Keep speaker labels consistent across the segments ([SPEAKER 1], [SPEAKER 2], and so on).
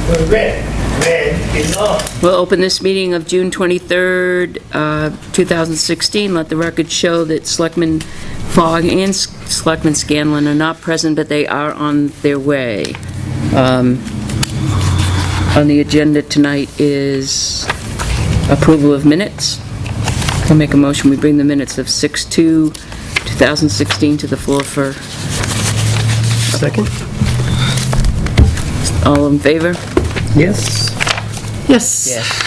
[SPEAKER 1] We're red is off.
[SPEAKER 2] We'll open this meeting of June 23rd, 2016. Let the record show that Selectman Fogg and Selectman Scanlon are not present, but they are on their way. On the agenda tonight is approval of minutes. I'll make a motion, we bring the minutes of 6/2/2016 to the floor for...
[SPEAKER 1] Second?
[SPEAKER 2] All in favor?
[SPEAKER 1] Yes.
[SPEAKER 3] Yes.
[SPEAKER 2] Yes.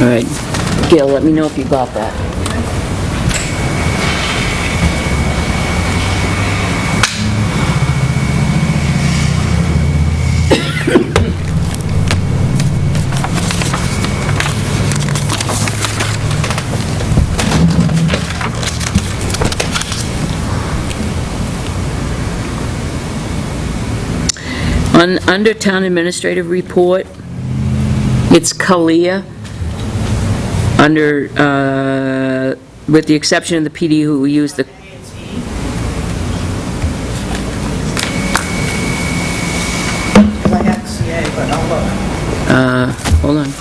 [SPEAKER 2] All right, Gail, let me know if you got that. Under Town Administrative Report, it's Kalia. Under, with the exception of the PD who use the...
[SPEAKER 4] I got CA, but I'll look.
[SPEAKER 2] Hold on.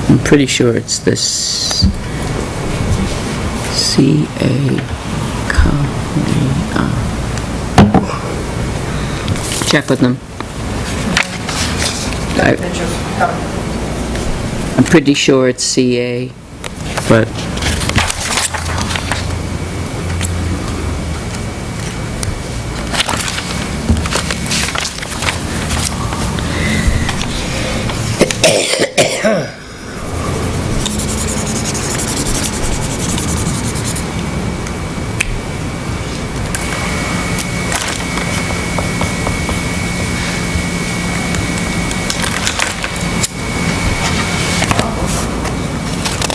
[SPEAKER 2] I'm pretty sure it's this... C.A. Check with them. I'm pretty sure it's C.A., but...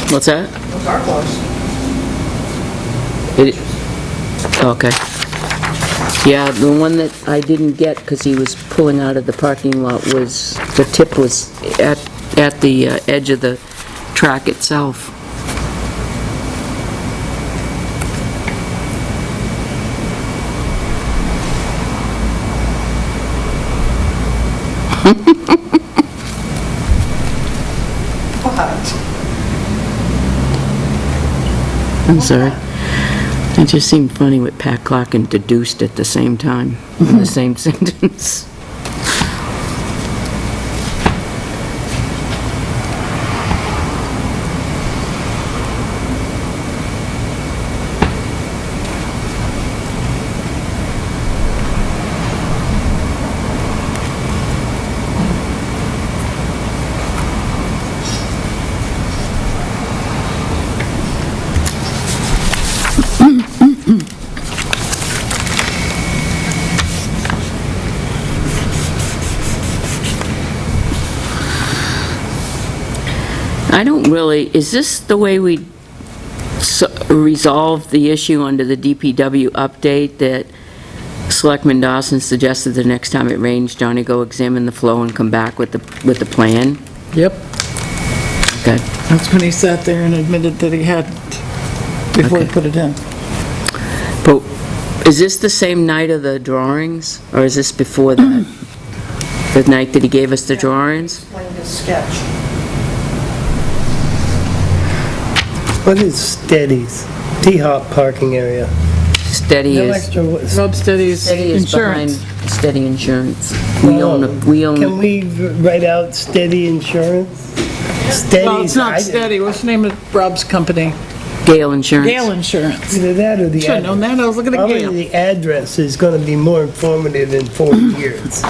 [SPEAKER 2] What's that?
[SPEAKER 4] Those are close.
[SPEAKER 2] Okay. Yeah, the one that I didn't get because he was pulling out of the parking lot was, the tip was at the edge of the track itself.
[SPEAKER 4] What?
[SPEAKER 2] I'm sorry. It just seemed funny with Pat Clark and deduced at the same time, in the same sentence. I don't really, is this the way we resolve the issue under the DPW update that Selectman Dawson suggested the next time it rains, Johnny go examine the flow and come back with the plan?
[SPEAKER 3] Yep.
[SPEAKER 2] Okay.
[SPEAKER 3] That's when he sat there and admitted that he hadn't before he put it in.
[SPEAKER 2] But is this the same night of the drawings, or is this before that? The night that he gave us the drawings?
[SPEAKER 4] Explain his sketch.
[SPEAKER 1] What is Steady's? T-Hop parking area.
[SPEAKER 2] Steady
[SPEAKER 1] No
[SPEAKER 2] is,
[SPEAKER 1] extra...
[SPEAKER 3] Rob Steady's
[SPEAKER 2] Steady is behind
[SPEAKER 3] insurance.
[SPEAKER 2] Steady Insurance.
[SPEAKER 1] Oh,
[SPEAKER 2] We own,
[SPEAKER 1] Can we write out Steady Insurance? Steady's...
[SPEAKER 3] Well, it's not Steady. What's the name of Rob's company?
[SPEAKER 2] Gale Insurance.
[SPEAKER 3] Gale Insurance.
[SPEAKER 1] Either that or the...
[SPEAKER 3] Should've known that. I was looking at
[SPEAKER 1] Probably
[SPEAKER 3] Gale.
[SPEAKER 1] the address is gonna be more informative in 4 years.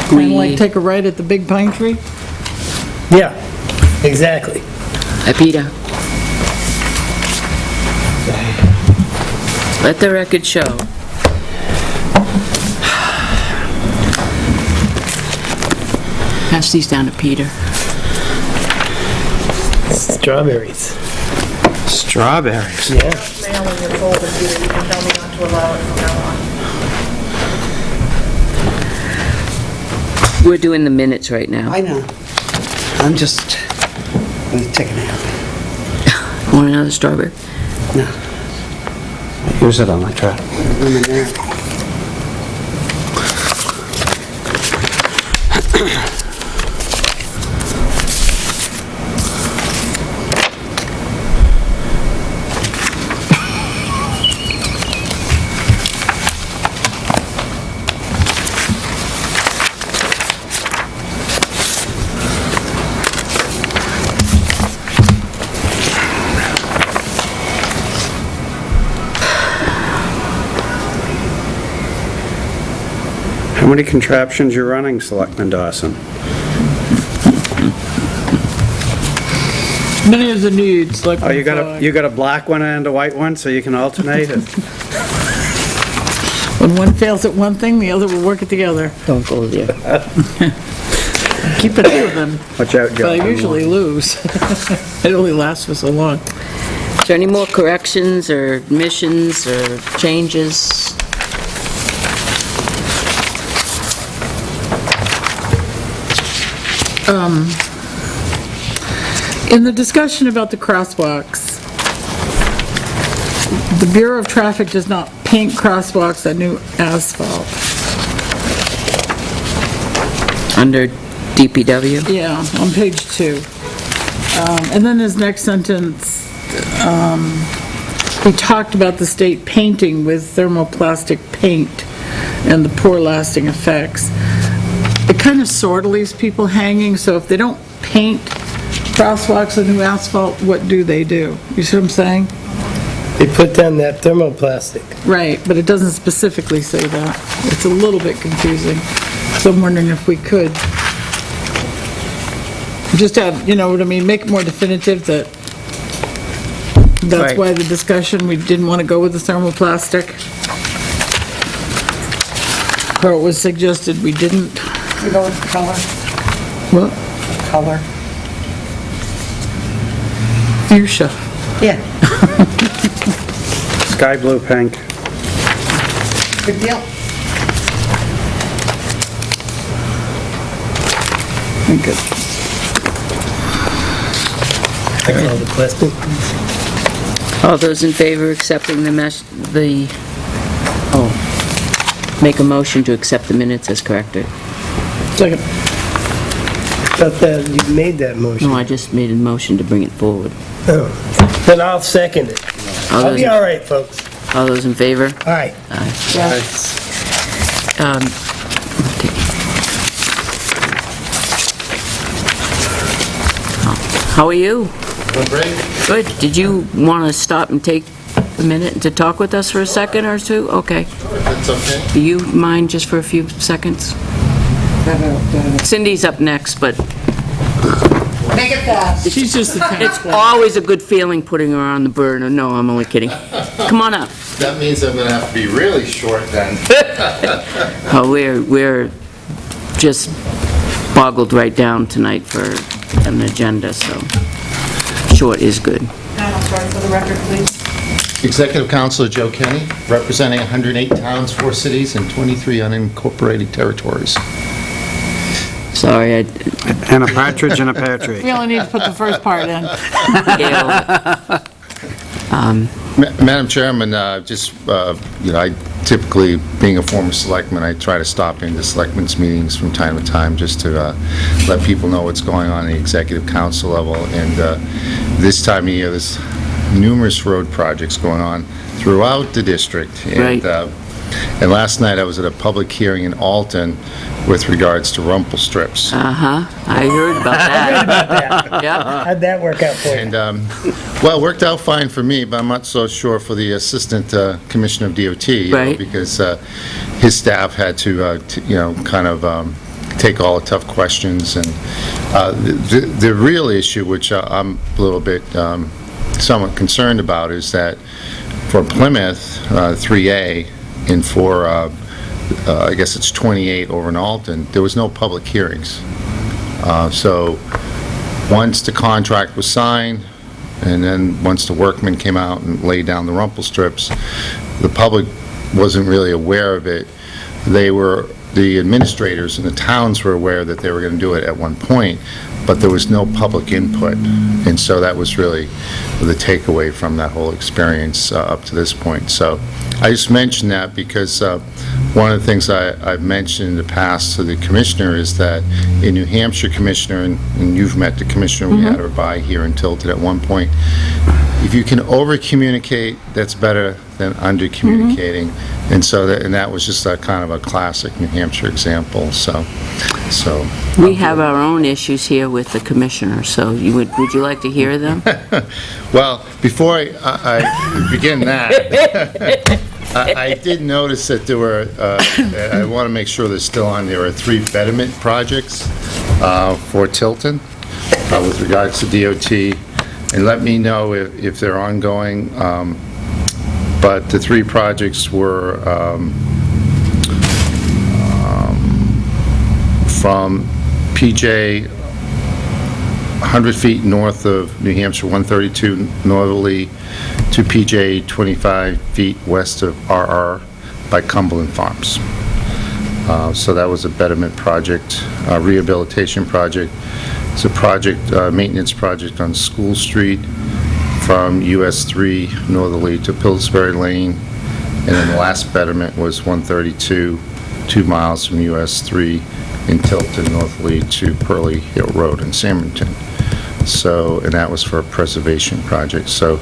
[SPEAKER 3] Kind of like take a right at the big pine tree?
[SPEAKER 1] Yeah, exactly.
[SPEAKER 2] Hi, Peter. Let the record show. Pass these down to Peter.
[SPEAKER 1] Strawberries.
[SPEAKER 5] Strawberries.
[SPEAKER 1] Yeah.
[SPEAKER 4] Mail in your folder, Peter, you can tell me not to allow it from now on.
[SPEAKER 2] We're doing the minutes right now.
[SPEAKER 6] I know. I'm just gonna take a nap.
[SPEAKER 2] Want another strawberry?
[SPEAKER 6] No,
[SPEAKER 5] Use it on my truck.
[SPEAKER 6] I'm in there.
[SPEAKER 5] How many contraptions you running, Selectman Dawson?
[SPEAKER 3] Many of the needs, like.
[SPEAKER 5] Oh, you got a black one and a white one, so you can alternate it?
[SPEAKER 3] When one fails at one thing, the other will work it together.
[SPEAKER 2] Don't go there.
[SPEAKER 3] Keep it to them,
[SPEAKER 5] Watch out,
[SPEAKER 3] but
[SPEAKER 5] Joe.
[SPEAKER 3] I usually lose. It only lasts for so long.
[SPEAKER 2] Is there any more corrections or admissions or changes?
[SPEAKER 3] In the discussion about the crosswalks, the Bureau of Traffic does not paint crosswalks on new asphalt.
[SPEAKER 2] Under DPW?
[SPEAKER 3] Yeah, on page 2. And then his next sentence, he talked about the state painting with thermoplastic paint and the poor lasting effects. It kind of sort of leaves people hanging, so if they don't paint crosswalks on new asphalt, what do they do? You see what I'm saying?
[SPEAKER 1] They put down that thermoplastic.
[SPEAKER 3] Right, but it doesn't specifically say that. It's a little bit confusing. So I'm wondering if we could just have, you know what I mean, make it more definitive that that's
[SPEAKER 2] Right.
[SPEAKER 3] why the discussion, we didn't want to go with the thermoplastic. Or it was suggested we didn't.
[SPEAKER 4] You go with the color?
[SPEAKER 3] What?
[SPEAKER 4] Color.
[SPEAKER 3] Fuchsia.
[SPEAKER 4] Yeah.
[SPEAKER 5] Sky blue pink.
[SPEAKER 4] Good deal.
[SPEAKER 3] Think it-
[SPEAKER 1] That's all the question.
[SPEAKER 2] All those in favor of accepting make a motion to accept the minutes as corrected.
[SPEAKER 3] Second.
[SPEAKER 1] Thought that you made that motion.
[SPEAKER 2] No, I just made a motion to bring it forward.
[SPEAKER 1] Oh. Then I'll second it.
[SPEAKER 2] All
[SPEAKER 1] I'll
[SPEAKER 2] those,
[SPEAKER 1] be all right, folks.
[SPEAKER 2] all those in favor?
[SPEAKER 1] All right.
[SPEAKER 2] Okay. How are you?
[SPEAKER 7] Great.
[SPEAKER 2] Good. Did you want to stop and take a minute to talk with us for a second or two? Okay.
[SPEAKER 7] That's okay.
[SPEAKER 2] Do you mind just for a few seconds? Cindy's up next, but
[SPEAKER 4] Make it fast.
[SPEAKER 3] She's just the tax
[SPEAKER 2] it's
[SPEAKER 3] collector.
[SPEAKER 2] always a good feeling putting her on the burner. No, I'm only kidding. Come on up.
[SPEAKER 7] That means I'm gonna have to be really short then.
[SPEAKER 2] Oh, we're just boggled right down tonight for an agenda, so short is good.
[SPEAKER 4] And I'll start for the record, please.
[SPEAKER 7] Executive Counselor Joe Kenny, representing 108 towns, 4 cities, and 23 unincorporated territories.
[SPEAKER 2] Sorry,
[SPEAKER 5] And a partridge and a pear tree.
[SPEAKER 3] We only need to put the first part in.
[SPEAKER 7] Madam Chairman, I typically, being a former selectman, I try to stop into selectmen's meetings from time to time just to let people know what's going on at the executive council level. And this time of year, there's numerous road projects going on throughout the district.
[SPEAKER 2] Right.
[SPEAKER 7] And last night, I was at a public hearing in Alton with regards to rumple strips.
[SPEAKER 2] I heard about that. Yeah,
[SPEAKER 1] How'd that work out for you?
[SPEAKER 7] And, well, it worked out fine for me, but I'm not so sure for the Assistant Commissioner of DOT,
[SPEAKER 2] Right.
[SPEAKER 7] because his staff had to, kind of take all the tough questions. And the real issue, which I'm a little bit somewhat concerned about, is that for Plymouth 3A and for, I guess it's 28 over in Alton, there was no public hearings. So once the contract was signed, and then once the workmen came out and laid down the rumple strips, the public wasn't really aware of it. The administrators in the towns were aware that they were going to do it at one point, but there was no public input. And so that was really the takeaway from that whole experience up to this point. So I just mentioned that because one of the things I've mentioned in the past to the commissioner is that in New Hampshire, commissioner, and you've met the commissioner, we had her by here in Tilton at one point, if you can over-communicate, that's better than under-communicating. And so that was just a kind of a classic New Hampshire example, so.
[SPEAKER 2] We have our own issues here with the commissioner, so would you like to hear them?
[SPEAKER 7] Well, before I begin that, I did notice that there were, I want to make sure they're still on, there are 3 betterment projects for Tilton with regards to DOT, and let me know if they're ongoing. But the 3 projects were from PJ 100 feet north of New Hampshire 132 northerly to PJ 25 feet west of RR by Cumberland Farms. So that was a betterment project, rehabilitation project. It's a project, maintenance project on School Street from US 3 northerly to Pillsbury Lane. And then the last betterment was 132, 2 miles from US 3 in Tilton northerly to Pearly Hill Road in Sandmerton. So, and that was for a preservation project. So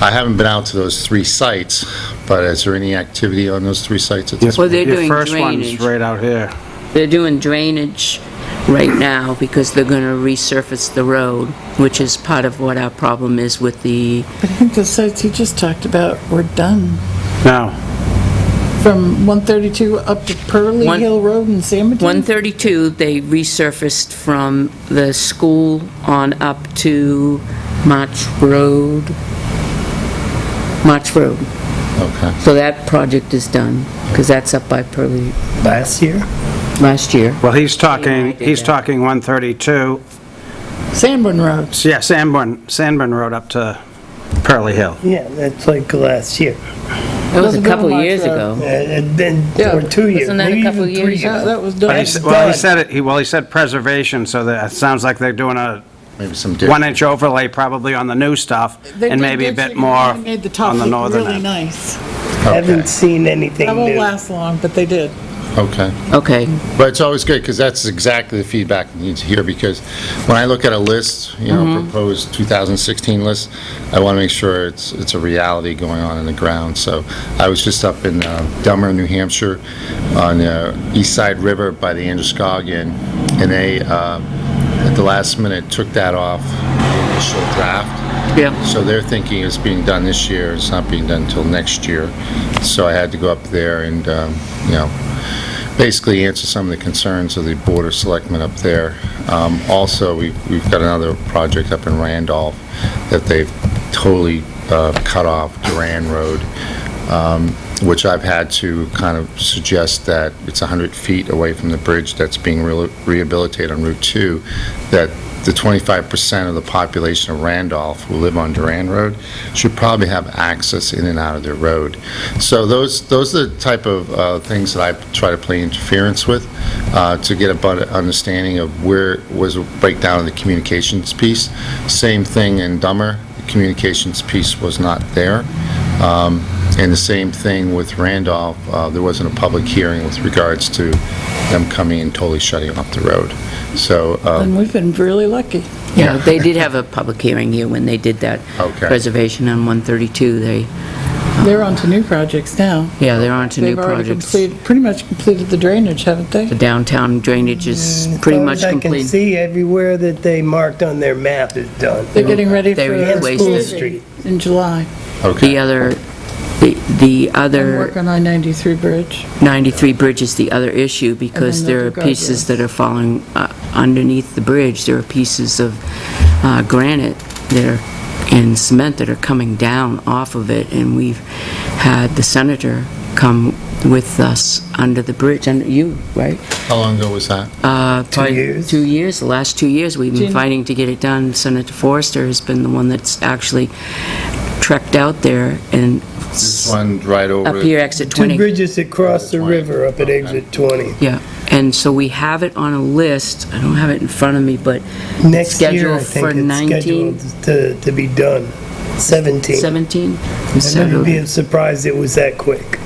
[SPEAKER 7] I haven't been out to those 3 sites, but is there any activity on those 3 sites at this
[SPEAKER 2] Well,
[SPEAKER 7] point?
[SPEAKER 2] they're doing
[SPEAKER 8] Your first one's
[SPEAKER 2] drainage.
[SPEAKER 8] right out here.
[SPEAKER 2] They're doing drainage right now because they're going to resurface the road, which is part of what our problem is with the,
[SPEAKER 3] I think the sites you just talked about were done.
[SPEAKER 8] No,
[SPEAKER 3] From 132 up to Pearly
[SPEAKER 2] One-
[SPEAKER 3] Hill Road in Sandmerton?
[SPEAKER 2] 132, they resurfaced from the school on up to March Road.
[SPEAKER 7] Okay.
[SPEAKER 2] So that project is done, because that's up by Pearly
[SPEAKER 1] Last year?
[SPEAKER 2] last year.
[SPEAKER 8] well, he's
[SPEAKER 2] Yeah, I
[SPEAKER 8] talking,
[SPEAKER 2] did
[SPEAKER 8] he's
[SPEAKER 2] that.
[SPEAKER 8] talking 132,
[SPEAKER 3] Sanborn Road.
[SPEAKER 8] yeah, Sanborn Road up to Pearly Hill.
[SPEAKER 1] Yeah, that's like last year.
[SPEAKER 2] That was a
[SPEAKER 3] Doesn't go
[SPEAKER 2] couple
[SPEAKER 3] to March
[SPEAKER 2] years
[SPEAKER 3] Road.
[SPEAKER 2] ago.
[SPEAKER 1] And then,
[SPEAKER 3] Yeah.
[SPEAKER 1] or 2 years,
[SPEAKER 2] Wasn't that a
[SPEAKER 1] maybe
[SPEAKER 2] couple
[SPEAKER 1] even 3
[SPEAKER 2] years?
[SPEAKER 1] years.
[SPEAKER 3] Yeah, that was
[SPEAKER 8] But
[SPEAKER 3] done.
[SPEAKER 8] he said it, he said preservation, so that, it sounds like they're doing a
[SPEAKER 7] Maybe some different.
[SPEAKER 8] 1-inch overlay probably on the new stuff,
[SPEAKER 3] They
[SPEAKER 8] and
[SPEAKER 3] did
[SPEAKER 8] maybe a
[SPEAKER 3] ditching,
[SPEAKER 8] bit more
[SPEAKER 3] they made the top
[SPEAKER 8] on the
[SPEAKER 3] look
[SPEAKER 8] northern
[SPEAKER 3] really
[SPEAKER 8] end.
[SPEAKER 3] nice.
[SPEAKER 1] Haven't seen anything
[SPEAKER 3] That won't
[SPEAKER 1] new.
[SPEAKER 3] last long, but they did.
[SPEAKER 7] Okay.
[SPEAKER 2] Okay,
[SPEAKER 7] But it's always good, because that's exactly the feedback we need to hear, because when I look at a list, proposed 2016 list, I want to make sure it's a reality going on in the ground. So I was just up in Delmer, New Hampshire, on the East Side River by the Androscoggin, and they, at the last minute, took that off the initial draft.
[SPEAKER 2] yeah.
[SPEAKER 7] So they're thinking it's being done this year, it's not being done until next year. So I had to go up there and, basically answer some of the concerns of the Board of Selectmen up there. Also, we've got another project up in Randolph that they've totally cut off Duran Road, which I've had to kind of suggest that it's 100 feet away from the bridge that's being rehabilitated on Route 2, that the 25% of the population of Randolph who live on Duran Road should probably have access in and out of their road. So those are the type of things that I try to play interference with to get a better understanding of where was a breakdown of the communications piece. Same thing in Dummer, the communications piece was not there. And the same thing with Randolph, there wasn't a public hearing with regards to them coming and totally shutting off the road. So,
[SPEAKER 3] And we've been really lucky.
[SPEAKER 2] Yeah, they did have a public hearing here when they did that
[SPEAKER 7] Okay.
[SPEAKER 2] preservation on 132.
[SPEAKER 3] They're on to new projects now.
[SPEAKER 2] They're on to new
[SPEAKER 3] They've already
[SPEAKER 2] projects.
[SPEAKER 3] pretty much completed the drainage, haven't they?
[SPEAKER 2] The downtown drainage is pretty much
[SPEAKER 1] As far as I can
[SPEAKER 2] complete.
[SPEAKER 1] see, everywhere that they marked on their map is done.
[SPEAKER 3] They're getting ready
[SPEAKER 2] They
[SPEAKER 3] for
[SPEAKER 2] replaced
[SPEAKER 3] School
[SPEAKER 2] it.
[SPEAKER 3] Street in July.
[SPEAKER 7] okay.
[SPEAKER 2] The other The
[SPEAKER 3] And
[SPEAKER 2] other,
[SPEAKER 3] work on I-93 bridge.
[SPEAKER 2] 93 bridge is the other issue, because
[SPEAKER 3] And then
[SPEAKER 2] there are
[SPEAKER 3] the
[SPEAKER 2] pieces
[SPEAKER 3] guardrails.
[SPEAKER 2] that are falling underneath the bridge. There are pieces of granite that are, and cement that are coming down off of it, and we've had the senator come with us under the bridge, under you, right?
[SPEAKER 7] How long ago was that?
[SPEAKER 2] Probably
[SPEAKER 1] years?
[SPEAKER 2] 2 years, the last 2 years, we've been
[SPEAKER 3] Gina?
[SPEAKER 2] fighting to get it done. Senator Forrester has been the one that's actually trekked out there and
[SPEAKER 7] This one right over...
[SPEAKER 2] up here, exit
[SPEAKER 1] Two
[SPEAKER 2] 20.
[SPEAKER 1] bridges that cross the
[SPEAKER 7] 20.
[SPEAKER 1] river up at exit 20.
[SPEAKER 2] Yeah, and so we have it on a list, I don't have it in front of me, but
[SPEAKER 1] Next year, I
[SPEAKER 2] scheduled
[SPEAKER 1] think
[SPEAKER 2] for
[SPEAKER 1] it's
[SPEAKER 2] 19,
[SPEAKER 1] scheduled to be done. 17.
[SPEAKER 2] 17?
[SPEAKER 1] I remember being surprised it was that quick.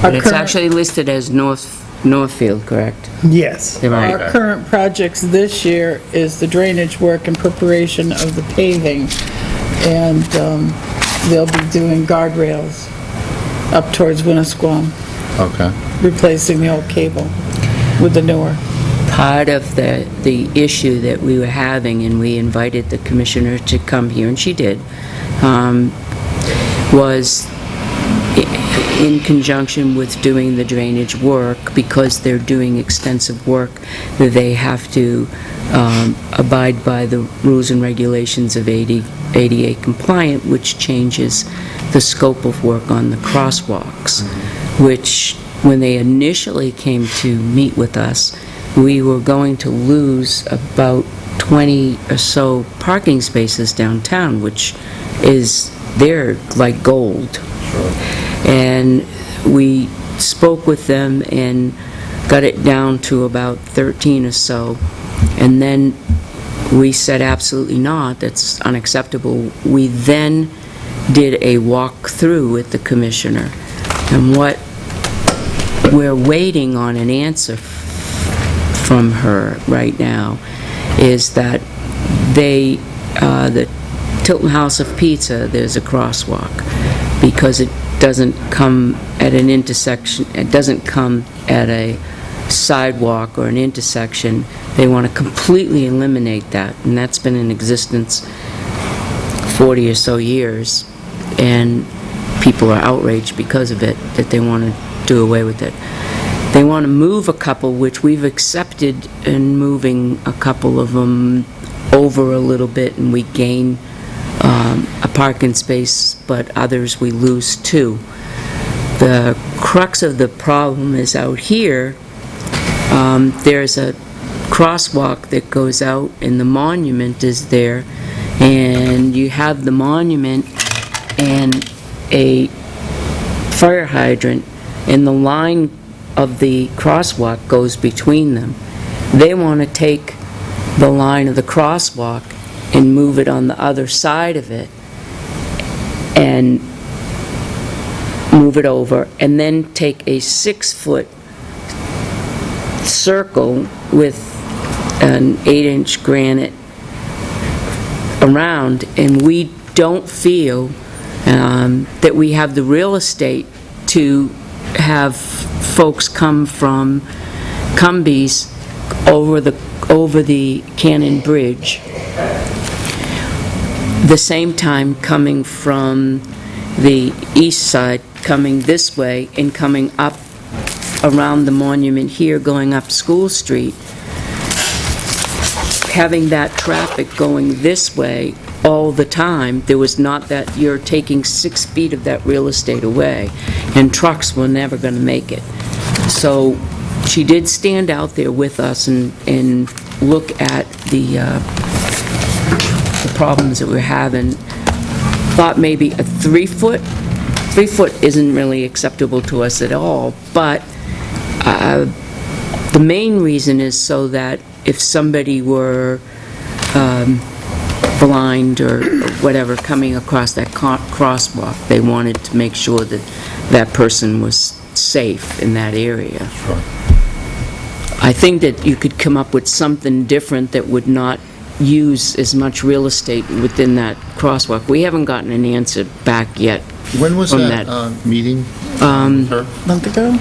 [SPEAKER 2] But it's
[SPEAKER 3] current-
[SPEAKER 2] actually listed as Northfield, correct?
[SPEAKER 1] Yes.
[SPEAKER 2] You're
[SPEAKER 3] Our
[SPEAKER 2] right.
[SPEAKER 3] current projects this year is the drainage work and preparation of the paving, and they'll be doing guardrails up towards Winnisquam,
[SPEAKER 7] Okay.
[SPEAKER 3] replacing the old cable with the newer.
[SPEAKER 2] Part of the issue that we were having, and we invited the commissioner to come here, and she did, was in conjunction with doing the drainage work, because they're doing extensive work, that they have to abide by the rules and regulations of ADA compliant, which changes the scope of work on the crosswalks, which, when they initially came to meet with us, we were going to lose about 20 or so parking spaces downtown, which is, they're like gold. And we spoke with them and got it down to about 13 or so. And then we said, absolutely not, that's unacceptable. We then did a walk-through with the commissioner. And what we're waiting on an answer from her right now is that the Tilton House of Pizza, there's a crosswalk, because it doesn't come at an intersection, it doesn't come at a sidewalk or an intersection. They want to completely eliminate that, and that's been in existence 40 or so years, and people are outraged because of it, that they want to do away with it. They want to move a couple, which we've accepted in moving a couple of them over a little bit, and we gain a parking space, but others we lose too. The crux of the problem is out here. There's a crosswalk that goes out, and the monument is there, and you have the monument and a fire hydrant, and the line of the crosswalk goes between them. They want to take the line of the crosswalk and move it on the other side of it, and move it over, and then take a 6-foot circle with an 8-inch granite around, and we don't feel that we have the real estate to have folks come from Cumbies over the Cannon Bridge, the same time coming from the east side, coming this way and coming up around the monument here, going up School Street, having that traffic going this way all the time. There was not that, you're taking 6 feet of that real estate away, and trucks were never going to make it. So she did stand out there with us and look at the problems that we're having. Thought maybe a 3-foot. 3 foot isn't really acceptable to us at all, but the main reason is so that if somebody were blind or whatever coming across that crosswalk, they wanted to make sure that that person was safe in that area.
[SPEAKER 7] Sure.
[SPEAKER 2] I think that you could come up with something different that would not use as much real estate within that crosswalk. We haven't gotten an answer back yet.
[SPEAKER 7] When was
[SPEAKER 2] From
[SPEAKER 7] that meeting? Her?
[SPEAKER 3] Month ago?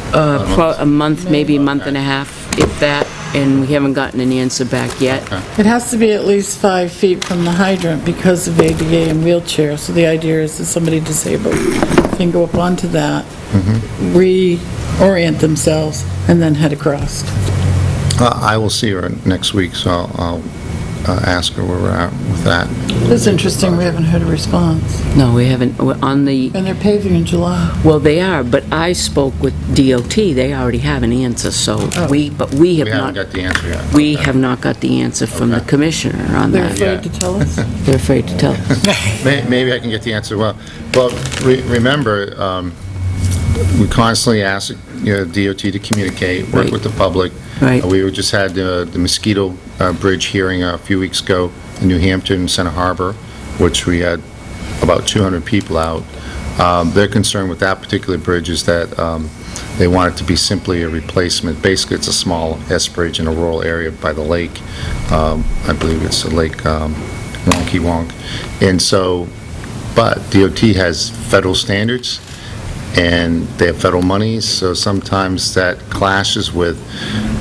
[SPEAKER 2] A month, maybe a month and a half, if that. and we haven't gotten an answer back yet.
[SPEAKER 3] It has to be at least 5 feet from the hydrant because of ADA and wheelchair, so the idea is that somebody disabled can go up onto that, reorient themselves, and then head across.
[SPEAKER 7] I will see her next week, so I'll ask her where we're at with that.
[SPEAKER 3] It's interesting, we haven't heard a response.
[SPEAKER 2] No, we haven't, we're on the,
[SPEAKER 3] And they're paving in July.
[SPEAKER 2] well, they are, but I spoke with DOT, they already have an answer, so but we have
[SPEAKER 7] We haven't
[SPEAKER 2] not,
[SPEAKER 7] got the answer yet.
[SPEAKER 2] we have not got the answer from the
[SPEAKER 7] Okay.
[SPEAKER 2] commissioner on
[SPEAKER 3] They're
[SPEAKER 2] that.
[SPEAKER 7] Yeah.
[SPEAKER 3] afraid to tell us.
[SPEAKER 2] They're afraid to tell us.
[SPEAKER 7] Maybe I can get the answer. Well, remember, we constantly ask, DOT to communicate, work
[SPEAKER 2] Right.
[SPEAKER 7] with the public.
[SPEAKER 2] Right.
[SPEAKER 7] We just had the mosquito bridge hearing a few weeks ago in New Hampton and Center Harbor, which we had about 200 people out. Their concern with that particular bridge is that they want it to be simply a replacement. Basically, it's a small S bridge in a rural area by the lake. I believe it's the Lake Wonky Wonk. And so, but DOT has federal standards, and they have federal monies, so sometimes that clashes with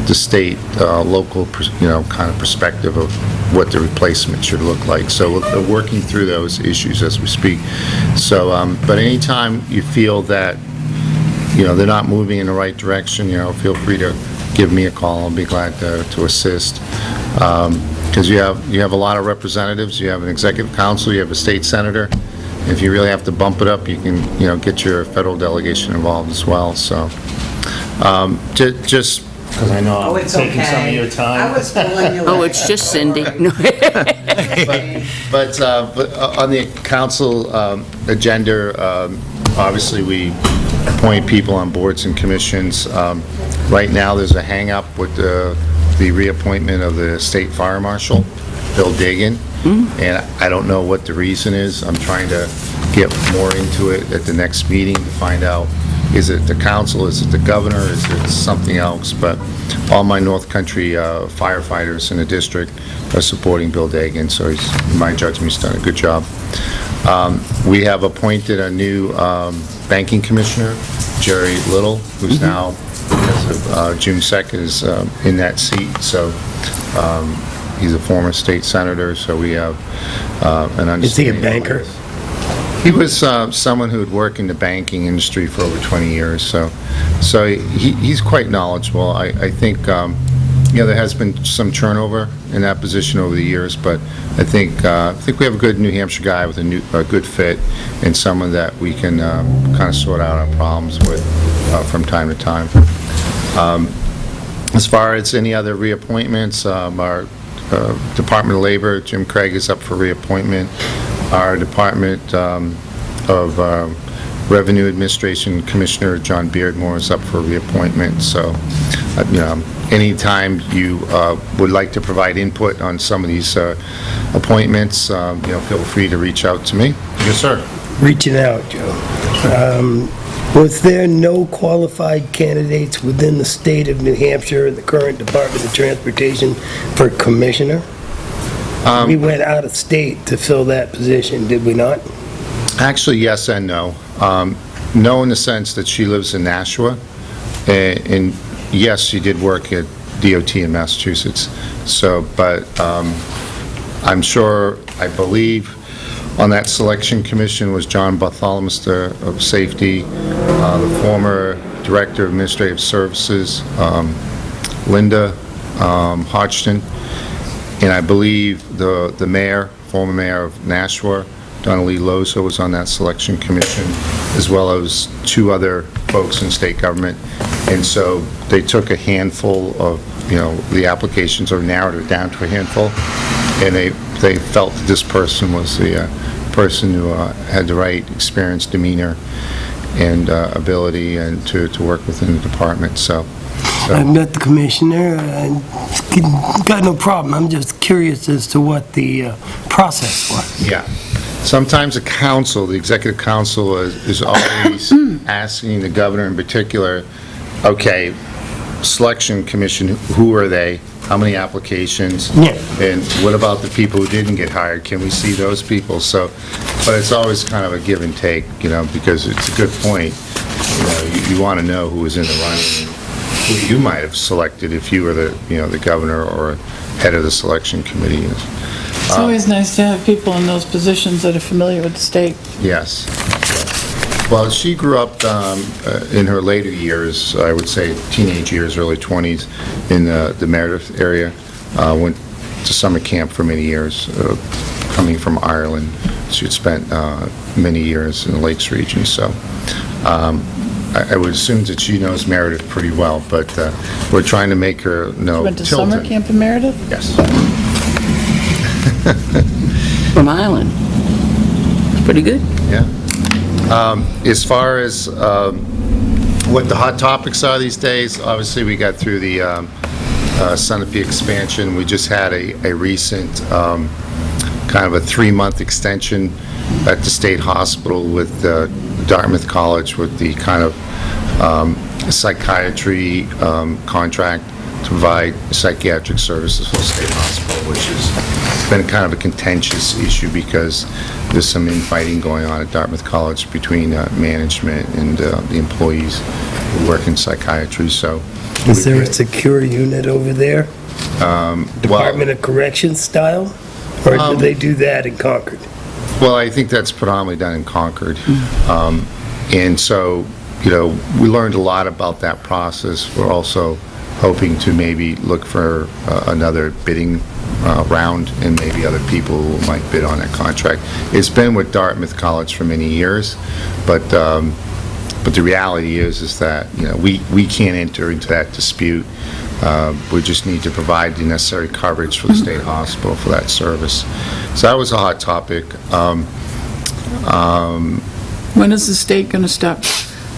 [SPEAKER 7] the state, local, kind of perspective of what the replacement should look like. So we're working through those issues as we speak. So, but anytime you feel that, they're not moving in the right direction, feel free to give me a call. I'll be glad to assist. Because you have a lot of representatives, you have an executive council, you have a state senator. If you really have to bump it up, you can, get your federal delegation involved as well, so. Just, because I know
[SPEAKER 4] Oh,
[SPEAKER 7] I'm
[SPEAKER 4] it's
[SPEAKER 7] taking some of
[SPEAKER 4] okay.
[SPEAKER 7] your
[SPEAKER 4] I
[SPEAKER 7] time.
[SPEAKER 4] was pulling you.
[SPEAKER 2] Oh, it's just Cindy. No.
[SPEAKER 7] But on the council agenda, obviously, we appoint people on boards and commissions. Right now, there's a hang-up with the reappointment of the state fire marshal, Bill Dagan, and I don't know what the reason is. I'm trying to get more into it at the next meeting to find out, is it the council, is it the governor, is it something else? But all my North Country firefighters in the district are supporting Bill Dagan, so in my judgment, he's done a good job. We have appointed a new banking commissioner, Jerry Little, who's now, as of June 2nd, is in that seat, so he's a former state senator, so we have an understanding.
[SPEAKER 1] Is he a banker?
[SPEAKER 7] He was someone who had worked in the banking industry for over 20 years, so he's quite knowledgeable. I think, there has been some turnover in that position over the years, but I think we have a good New Hampshire guy with a good fit, and someone that we can kind of sort out our problems with from time to time. As far as any other reappointments, our Department of Labor, Jim Craig is up for reappointment. Our Department of Revenue Administration Commissioner John Beardmore is up for reappointment. So, anytime you would like to provide input on some of these appointments, feel free to reach out to me. Yes, sir.
[SPEAKER 1] Reaching out, Joe. Was there no qualified candidates within the state of New Hampshire, the current Department of Transportation, for commissioner? We went out of state to fill that position, did we not?
[SPEAKER 7] Actually, yes and no. No in the sense that she lives in Nashua, and yes, she did work at DOT in Massachusetts. So, but I'm sure, I believe, on that selection commission was John Bartholomew of Safety, the former Director of Administrative Services, Linda Hodgson, and I believe the mayor, former mayor of Nashua, Donnelly Loza, was on that selection commission, as well as 2 other folks in state government. And so they took a handful of, the applications, or narrowed it down to a handful, and they felt that this person was the person who had the right experience, demeanor, and ability, and to work within the department. So
[SPEAKER 1] I met the commissioner, and got no problem. I'm just curious as to what the process was.
[SPEAKER 7] yeah. Sometimes the council, the executive council, is always asking the governor in particular, okay, selection commission, who are they? How many applications?
[SPEAKER 1] Yeah.
[SPEAKER 7] And what about the people who didn't get hired? Can we see those people? So, but it's always kind of a give and take, because it's a good point. You want to know who was in the running. who you might have selected if you were the governor or head of the selection committee.
[SPEAKER 3] It's always nice to have people in those positions that are familiar with the state.
[SPEAKER 7] Yes. Well, she grew up in her later years, I would say teenage years, early 20s, in the Meredith area. Went to summer camp for many years, coming from Ireland. She had spent many years in the Lakes region, so I would assume that she knows Meredith pretty well, but we're trying to make her know
[SPEAKER 3] Went to
[SPEAKER 7] Tilton.
[SPEAKER 3] summer camp in Meredith?
[SPEAKER 7] Yes.
[SPEAKER 2] From Ireland. It's pretty good.
[SPEAKER 7] Yeah. As far as what the hot topics are these days, obviously we got through the Sunapee expansion. We just had a recent kind of a 3-month extension at the state hospital with Dartmouth College with the kind of psychiatry contract to provide psychiatric services for the state hospital, which has been kind of a contentious issue because there's some infighting going on at Dartmouth College between management and the employees who work in psychiatry, so...
[SPEAKER 1] Is there a secure unit over there? Department of Corrections style? Or do they do that in Concord?
[SPEAKER 7] Well, I think that's predominantly done in Concord. And so, we learned a lot about that process. We're also hoping to maybe look for another bidding round and maybe other people who might bid on that contract. It's been with Dartmouth College for many years, but the reality is that, we can't enter into that dispute. We just need to provide the necessary coverage for the state hospital for that service. So that was a hot topic.
[SPEAKER 3] When is the state going to stop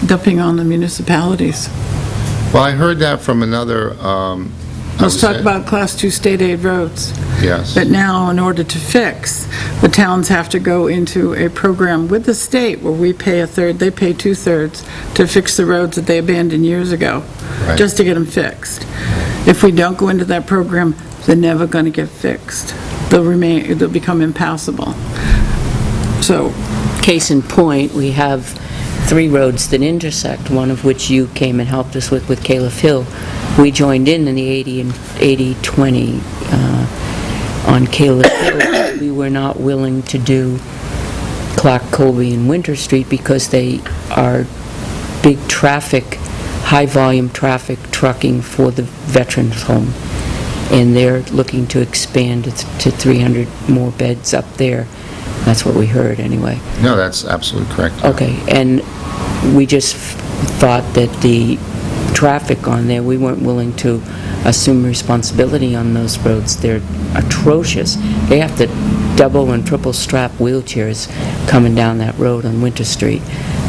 [SPEAKER 3] dumping on the municipalities?
[SPEAKER 7] Well, I heard that from another...
[SPEAKER 3] Let's talk about Class 2 state aid roads.
[SPEAKER 7] Yes.
[SPEAKER 3] But now, in order to fix, the towns have to go into a program with the state where we pay a third, they pay two-thirds to fix the roads that they abandoned years ago,
[SPEAKER 7] Right.
[SPEAKER 3] just to get them fixed. If we don't go into that program, they're never going to get fixed. They'll become impassable. So,
[SPEAKER 2] Case in point, we have 3 roads that intersect, one of which you came and helped us with Caleb Hill. We joined in the 80 and 80-20 on Caleb Hill. We were not willing to do Clark, Colby, and Winter Street because they are big traffic, high-volume traffic trucking for the veterans home. And they're looking to expand it to 300 more beds up there. That's what we heard, anyway.
[SPEAKER 7] No, that's absolutely correct.
[SPEAKER 2] Okay, and we just thought that the traffic on there, we weren't willing to assume responsibility on those roads. They're atrocious. They have to double and triple strap wheelchairs coming down that road on Winter Street.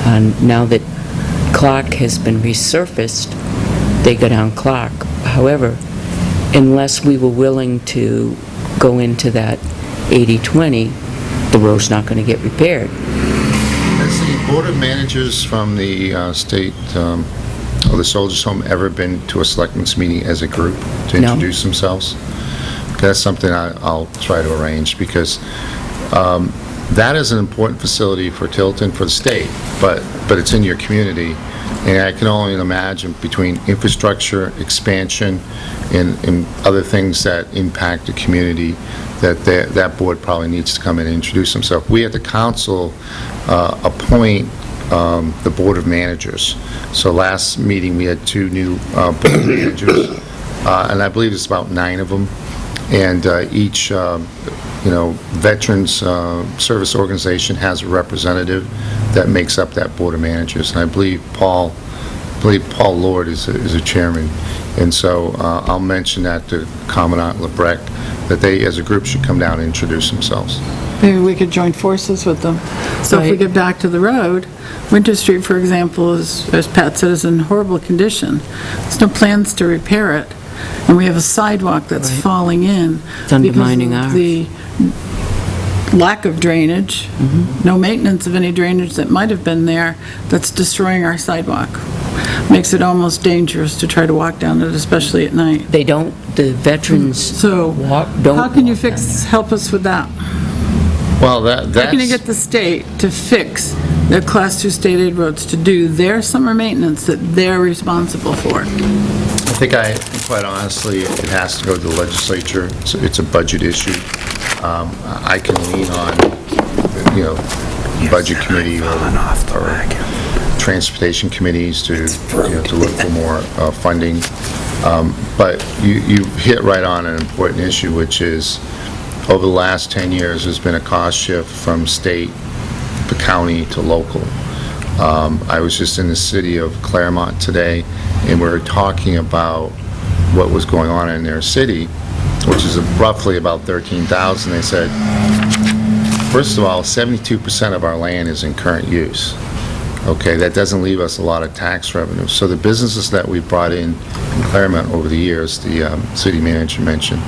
[SPEAKER 2] And now that Clark has been resurfaced, they go down Clark. However, unless we were willing to go into that 80-20, the road's not going to get repaired.
[SPEAKER 7] Has the Board of Managers from the state or the Soldiers' Home ever been to a selectmen's meeting as a group to
[SPEAKER 2] No.
[SPEAKER 7] introduce themselves? That's something I'll try to arrange because that is an important facility for Tilton, for the state, but it's in your community. And I can only imagine between infrastructure, expansion, and other things that impact the community, that board probably needs to come in and introduce themselves. We at the council appoint the Board of Managers. So last meeting, we had 2 new Board Managers, and I believe it's about 9 of them. And each, Veterans Service Organization has a representative that makes up that Board of Managers. And I believe Paul Lord is a chairman. And so I'll mention that to Commandant LeBrecq, that they, as a group, should come down and introduce themselves.
[SPEAKER 3] maybe we could join forces with them. So if we
[SPEAKER 2] Right.
[SPEAKER 3] get back to the road, Winter Street, for example, is, as Pat said, is in horrible condition. There's no plans to repair it, and we have a sidewalk that's
[SPEAKER 2] Right.
[SPEAKER 3] falling in.
[SPEAKER 2] It's undermining
[SPEAKER 3] because of
[SPEAKER 2] ours.
[SPEAKER 3] the lack of drainage, no maintenance of any drainage that might have been there, that's destroying our sidewalk. Makes it almost dangerous to try to walk down it, especially at night.
[SPEAKER 2] They don't, the veterans
[SPEAKER 3] So,
[SPEAKER 2] don't
[SPEAKER 3] how can you
[SPEAKER 2] walk down.
[SPEAKER 3] help us with that?
[SPEAKER 7] Well, that's...
[SPEAKER 3] How can you get the state to fix their Class 2 state aid roads to do their summer maintenance that they're responsible for?
[SPEAKER 7] think quite honestly, it has to go to the legislature. It's a budget issue. I can lean on, budget committee or transportation committees to look for more funding. But you hit right on an important issue, which is, over the last 10 years, there's been a cost shift from state to county to local. I was just in the city of Claremont today, and we were talking about what was going on in their city, which is roughly about 13,000. They said, first of all, 72% of our land is in current use. Okay, that doesn't leave us a lot of tax revenue. So the businesses that we brought in Claremont over the years, the city manager mentioned,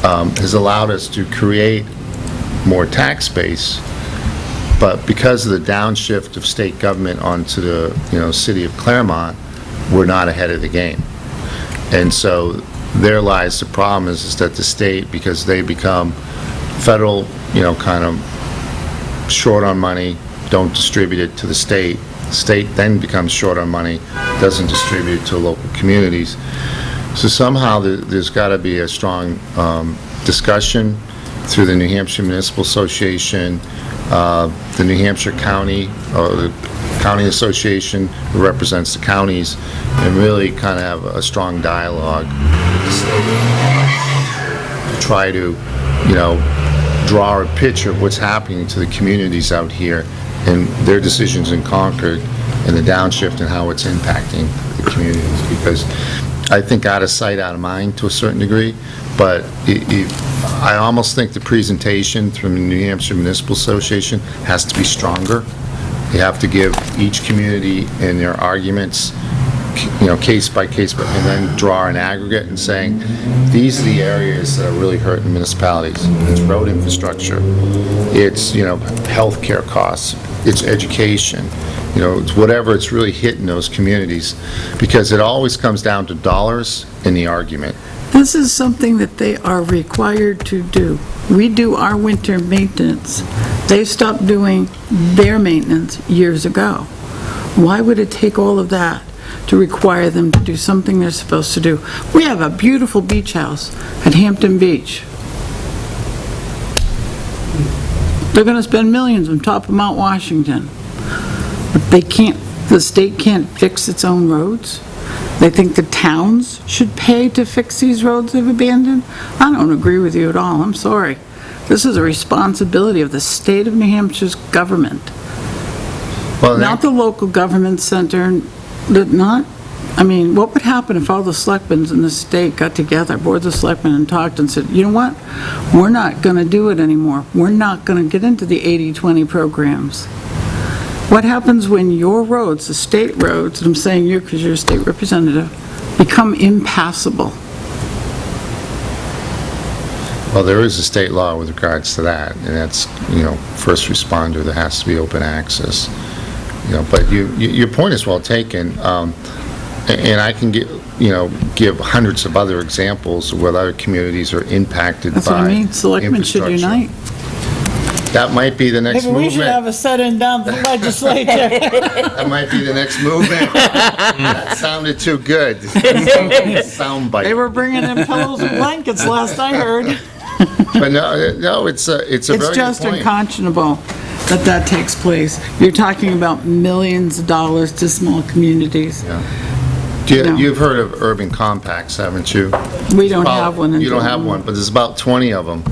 [SPEAKER 7] has allowed us to create more tax base. But because of the downshift of state government onto the, city of Claremont, we're not ahead of the game. And so there lies the problem is that the state, because they become federal, kind of short on money, don't distribute it to the state. State then becomes short on money, doesn't distribute it to local communities. So somehow there's got to be a strong discussion through the New Hampshire Municipal Association, the New Hampshire County, or the County Association, who represents the counties, and really kind of have a strong dialogue with the state to try to, draw a picture of what's happening to the communities out here and their decisions in Concord and the downshift and how it's impacting the communities. Because I think out of sight, out of mind to a certain degree, but I almost think the presentation from the New Hampshire Municipal Association has to be stronger. You have to give each community and their arguments, case by case, and then draw an aggregate and saying, these are the areas that are really hurting municipalities. It's road infrastructure, it's, healthcare costs, it's education, it's whatever, it's really hitting those communities, because it always comes down to dollars in the argument.
[SPEAKER 3] This is something that they are required to do. We do our winter maintenance. They stopped doing their maintenance years ago. Why would it take all of that to require them to do something they're supposed to do? We have a beautiful beach house at Hampton Beach. They're going to spend millions on top of Mount Washington. But the state can't fix its own roads? They think the towns should pay to fix these roads they've abandoned? I don't agree with you at all, I'm sorry. This is a responsibility of the state of New Hampshire's government.
[SPEAKER 7] Well,
[SPEAKER 3] Not the local government center, what would happen if all the selectmen in the state got together, boards of selectmen, and talked and said, you know what, we're not going to do it anymore. We're not going to get into the 80-20 programs. What happens when your roads, the state roads, and I'm saying you because you're a state representative, become impassable?
[SPEAKER 7] Well, there is a state law with regards to that, and that's, first responder, there has to be open access. But your point is well taken, and I can give hundreds of other examples where other communities are impacted by
[SPEAKER 3] That's what I mean, selectmen should
[SPEAKER 7] infrastructure.
[SPEAKER 3] unite.
[SPEAKER 7] That might be the next
[SPEAKER 3] Maybe we should have
[SPEAKER 7] movement.
[SPEAKER 3] a set-in down at the legislature.
[SPEAKER 7] That might be the next movement. That sounded too good. Soundbite.
[SPEAKER 3] They were bringing in pillows and blankets last I heard.
[SPEAKER 7] But no, it's a very good
[SPEAKER 3] It's just
[SPEAKER 7] point.
[SPEAKER 3] unconscionable that takes place. You're talking about millions of dollars to small communities. No.
[SPEAKER 7] You've heard of urban compacts, haven't you?
[SPEAKER 3] We don't have one.
[SPEAKER 7] You don't have one, but there's about 20 of them.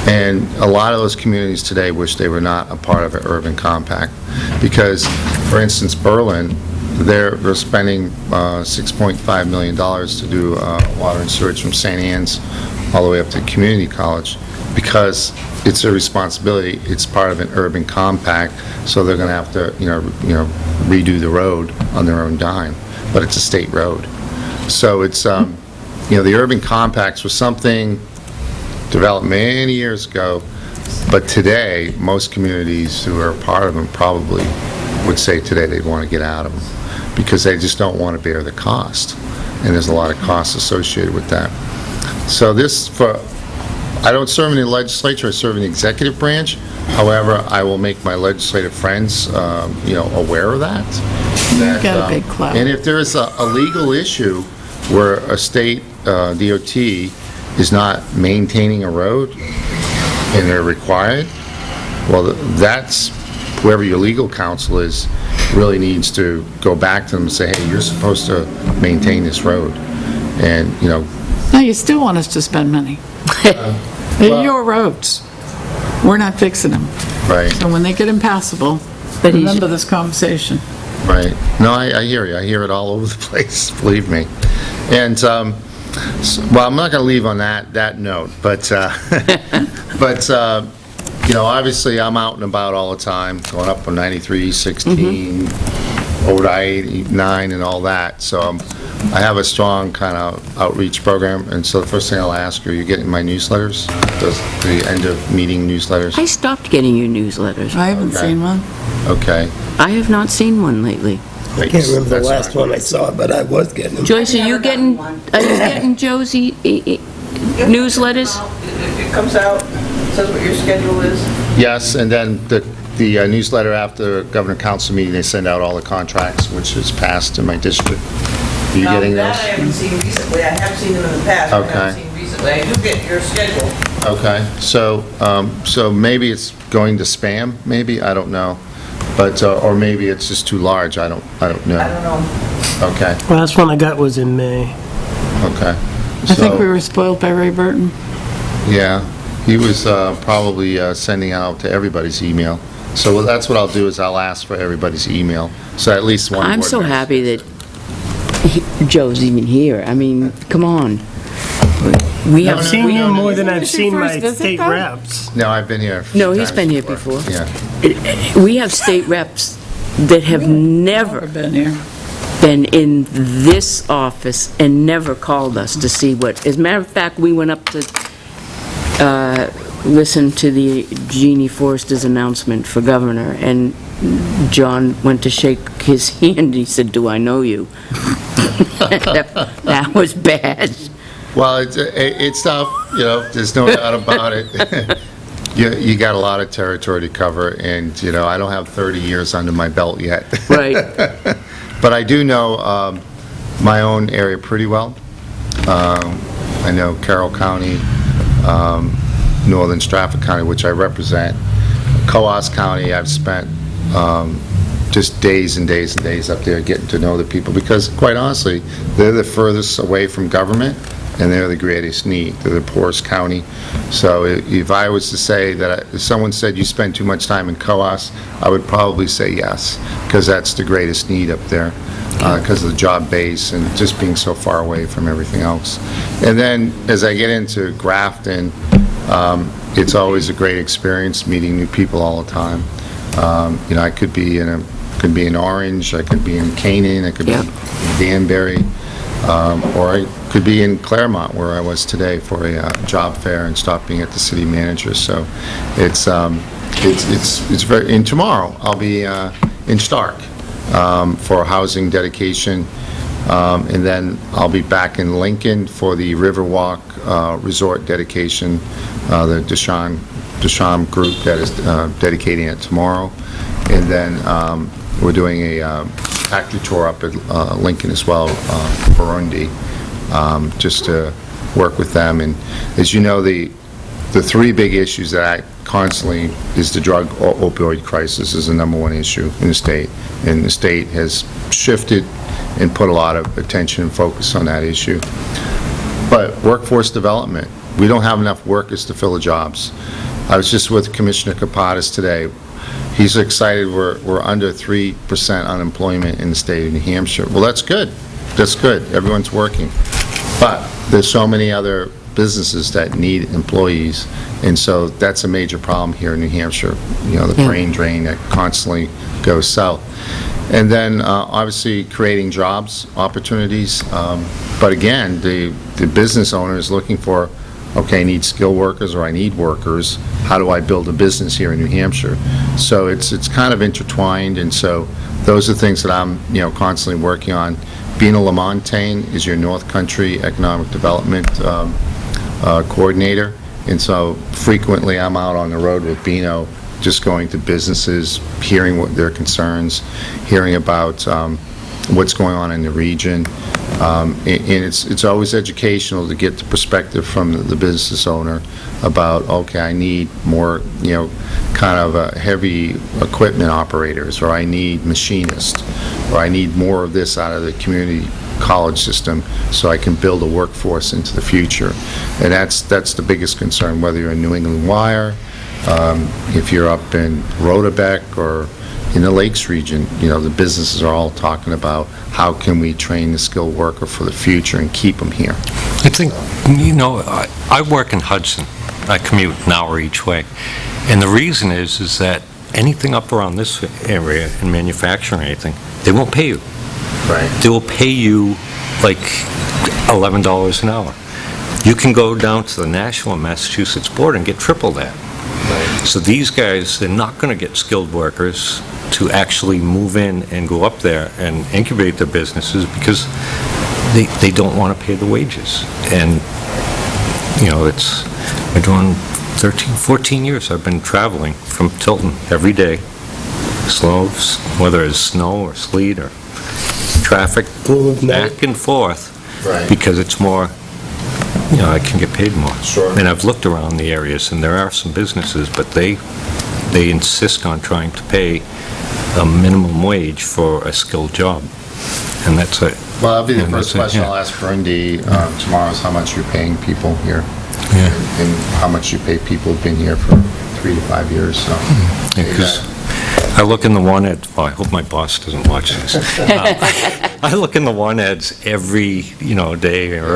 [SPEAKER 7] And a lot of those communities today wish they were not a part of an urban compact. Because, for instance, Berlin, they're spending $6.5 million to do water and sewage from St. Anne's all the way up to community college, because it's a responsibility. It's part of an urban compact, so they're going to have to, redo the road on their own dime. But it's a state road. So it's, the urban compacts was something developed many years ago, but today, most communities who are part of them probably would say today they'd want to get out of them, because they just don't want to bear the cost. And there's a lot of costs associated with that. So I don't serve in the legislature, I serve in the executive branch. However, I will make my legislative friends, aware of that.
[SPEAKER 3] You've got a big clout.
[SPEAKER 7] And if there is a legal issue where a state DOT is not maintaining a road and they're required, well, that's, whoever your legal counsel is, really needs to go back to them and say, hey, you're supposed to maintain this road. And, you know,
[SPEAKER 3] No, you still want us to spend money. They're your roads. We're not fixing them.
[SPEAKER 7] right,
[SPEAKER 3] So when they get impassable,
[SPEAKER 2] But he's-
[SPEAKER 3] remember this conversation.
[SPEAKER 7] right. No, I hear you. I hear it all over the place, believe me. And, well, I'm not going to leave on that note, but, but, you know, obviously, I'm out and about all the time, going up on 93, 16, over to I-89 and all that, so I have a strong kind of outreach program, and so the first thing I'll ask you, are you getting my newsletters? The end of meeting newsletters?
[SPEAKER 2] I stopped getting your newsletters.
[SPEAKER 3] I haven't
[SPEAKER 7] Okay.
[SPEAKER 3] seen one.
[SPEAKER 7] Okay.
[SPEAKER 2] I have not seen one lately.
[SPEAKER 1] I can't remember the last one I saw, but I was getting them.
[SPEAKER 2] Joyce, are you
[SPEAKER 4] never
[SPEAKER 2] getting,
[SPEAKER 4] gotten one.
[SPEAKER 2] are you getting Joe's newsletters?
[SPEAKER 4] It comes out, says what your schedule is.
[SPEAKER 7] Yes, and then the newsletter after Governor Council meeting, they send out all the contracts, which is passed in my district. Are you getting
[SPEAKER 4] That I
[SPEAKER 7] those?
[SPEAKER 4] haven't seen recently. I have seen them in the past, but I
[SPEAKER 7] Okay.
[SPEAKER 4] haven't seen recently. I do get your schedule.
[SPEAKER 7] Okay, so maybe it's going to spam, maybe, I don't know. But, or maybe it's just too large, I don't know.
[SPEAKER 4] I don't know.
[SPEAKER 7] Okay,
[SPEAKER 1] Last one I got was in May.
[SPEAKER 7] okay.
[SPEAKER 3] I think we were spoiled by Ray Burton.
[SPEAKER 7] Yeah, he was probably sending out to everybody's email. So that's what I'll do, is I'll ask for everybody's email, so at least one.
[SPEAKER 2] I'm
[SPEAKER 7] board
[SPEAKER 2] so
[SPEAKER 7] member
[SPEAKER 2] happy
[SPEAKER 7] gets
[SPEAKER 2] that Joe's even here. I mean, come on. We have,
[SPEAKER 1] I've seen
[SPEAKER 2] we-
[SPEAKER 1] you more than I've
[SPEAKER 3] Is this your
[SPEAKER 1] seen my
[SPEAKER 3] first visit,
[SPEAKER 1] state
[SPEAKER 3] though?
[SPEAKER 1] reps.
[SPEAKER 7] it. No, I've been here. a few
[SPEAKER 2] No, he's
[SPEAKER 7] times
[SPEAKER 2] been here before.
[SPEAKER 7] Yeah,
[SPEAKER 2] we have state reps that have
[SPEAKER 3] Never
[SPEAKER 2] never
[SPEAKER 3] been here.
[SPEAKER 2] been in this office and never called us to see what, as a matter of fact, we went up to listen to the Jeannie Forrester's announcement for governor, and John went to shake his hand, he said, "Do I know you?" That was bad.
[SPEAKER 7] well, it's tough, you know, there's no doubt about it. You got a lot of territory to cover, and, you know, I don't have 30 years under my belt yet.
[SPEAKER 2] Right.
[SPEAKER 7] But I do know my own area pretty well. I know Carroll County, Northern Stratford County, which I represent. Coos County, I've spent just days and days and days up there getting to know the people, because quite honestly, they're the furthest away from government, and they're the greatest need. They're the poorest county. So if I was to say that, if someone said you spend too much time in Coos, I would probably say yes, because that's the greatest need up there, because of the job base and just being so far away from everything else. And then, as I get into Grafton, it's always a great experience meeting new people all the time. You know, I could be in Orange, I could be in Canaan, I could be
[SPEAKER 2] Yeah.
[SPEAKER 7] in Danbury, or I could be in Claremont, where I was today for a job fair and stopping at the city manager. So it's very. And tomorrow I'll be in Stark for a housing dedication, and then I'll be back in Lincoln for the Riverwalk Resort dedication. The Desham group that is dedicating it tomorrow, and then we're doing a factory tour up at Lincoln as well, Burundi, just to work with them. And as you know, the three big issues that I constantly is the drug opioid crisis is the number one issue in the state, and the state has shifted and put a lot of attention and focus on that issue. But workforce development, we don't have enough workers to fill the jobs. I was just with Commissioner Kapadas today. He's excited we're under 3% unemployment in the state of New Hampshire. Well, that's good. That's good. Everyone's working. But there's so many other businesses that need employees, and so that's a major problem here in New Hampshire. You know, the brain drain that constantly goes south. And then, obviously, creating jobs, opportunities. But again, the business owner is looking for, okay, I need skilled workers, or I need workers. How do I build a business here in New Hampshire? So it's kind of intertwined, and so those are things that I'm, you know, constantly working on. Bina Lamontagne is your North Country Economic Development coordinator, and so frequently I'm out on the road with Bino, just going to businesses, hearing what their concerns, hearing about what's going on in the region, And it's always educational to get the perspective from the business owner about, okay, I need more, kind of heavy equipment operators, or I need machinists, or I need more of this out of the community college system so I can build a workforce into the future. And that's the biggest concern, whether you're in New England Wire, if you're up in Rhodebeck or in the Lakes region, the businesses are all talking about how can we train the skilled worker for the future and keep them here.
[SPEAKER 9] I think, I work in Hudson. I commute an hour each way. And the reason is that anything up around this area in manufacturing or anything, they won't pay you.
[SPEAKER 7] Right.
[SPEAKER 9] They will pay you like $11 an hour. You can go down to the Nashville and Massachusetts border and get triple that. So these guys, they're not going to get skilled workers to actually move in and go up there and incubate their businesses because they don't want to pay the wages. And, I've been doing 13, 14 years. I've been traveling from Tilton every day, whether it's snow or sleet or traffic,
[SPEAKER 1] Cool of night.
[SPEAKER 9] back and forth,
[SPEAKER 7] Right.
[SPEAKER 9] because it's more, I can get paid more.
[SPEAKER 7] Sure.
[SPEAKER 9] And I've looked around the areas, and there are some businesses, but they insist on trying to pay a minimum wage for a skilled job. And that's it.
[SPEAKER 7] Well, that'll be the
[SPEAKER 9] And
[SPEAKER 7] first
[SPEAKER 9] that's it,
[SPEAKER 7] question
[SPEAKER 9] yeah.
[SPEAKER 7] I'll ask Burndy tomorrow, is how much you're paying people here,
[SPEAKER 9] Yeah.
[SPEAKER 7] and how much you pay people who've been here for 3 to 5 years, so.
[SPEAKER 9] Because I look in the one ad, well, I hope my boss doesn't watch this. I look in the one ads every, day or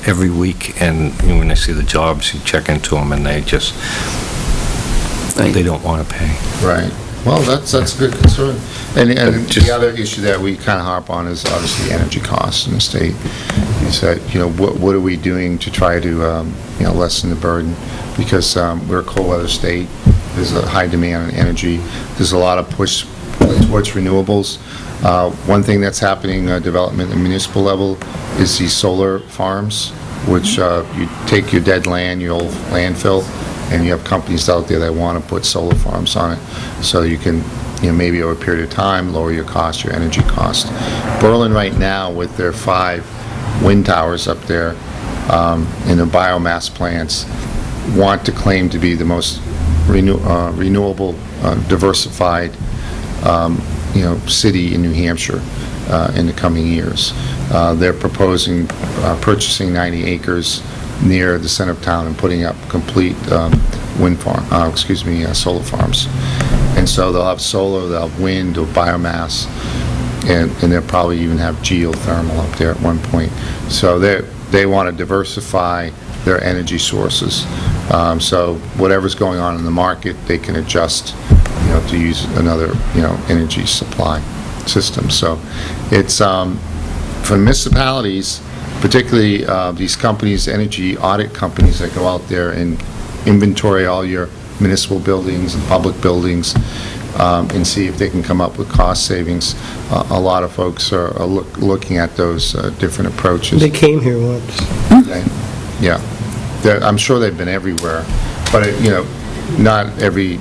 [SPEAKER 9] every week, and when I see the jobs, you check into them, and they just, they don't want to pay.
[SPEAKER 7] Right. Well, that's a good concern. And
[SPEAKER 9] just-
[SPEAKER 7] the other issue that we kind of harp on is obviously energy costs in the state. Is that, what are we doing to try to, lessen the burden? Because we're a cold weather state. There's a high demand on energy. There's a lot of push towards renewables. One thing that's happening, development at the municipal level, is these solar farms, which you take your dead land, your old landfill, and you have companies out there that want to put solar farms on it, so you can, maybe over a period of time, lower your cost, your energy cost. Berlin right now, with their 5 wind towers up there, and the biomass plants, want to claim to be the most renewable, diversified, city in New Hampshire in the coming years. They're proposing purchasing 90 acres near the center of town and putting up complete solar farms. And so they'll have solar, they'll have wind or biomass, and they'll probably even have geothermal up there at one point. So they want to diversify their energy sources. So whatever's going on in the market, they can adjust, to use another, energy supply system. So it's, for municipalities, particularly these companies, energy audit companies that go out there and inventory all your municipal buildings and public buildings, and see if they can come up with cost savings. A lot of folks are looking at those different approaches.
[SPEAKER 1] They came here once.
[SPEAKER 7] Yeah. I'm sure they've been everywhere, but, not every,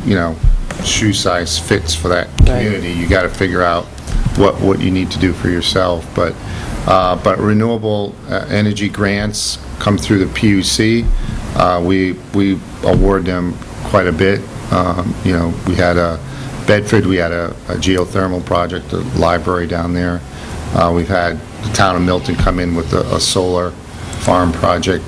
[SPEAKER 7] shoe size fits for that community. You got to figure out what you need to do for yourself. But renewable energy grants come through the PUC. We award them quite a bit. We had Bedford, we had a geothermal project, a library down there. We've had the town of Milton come in with a solar farm project.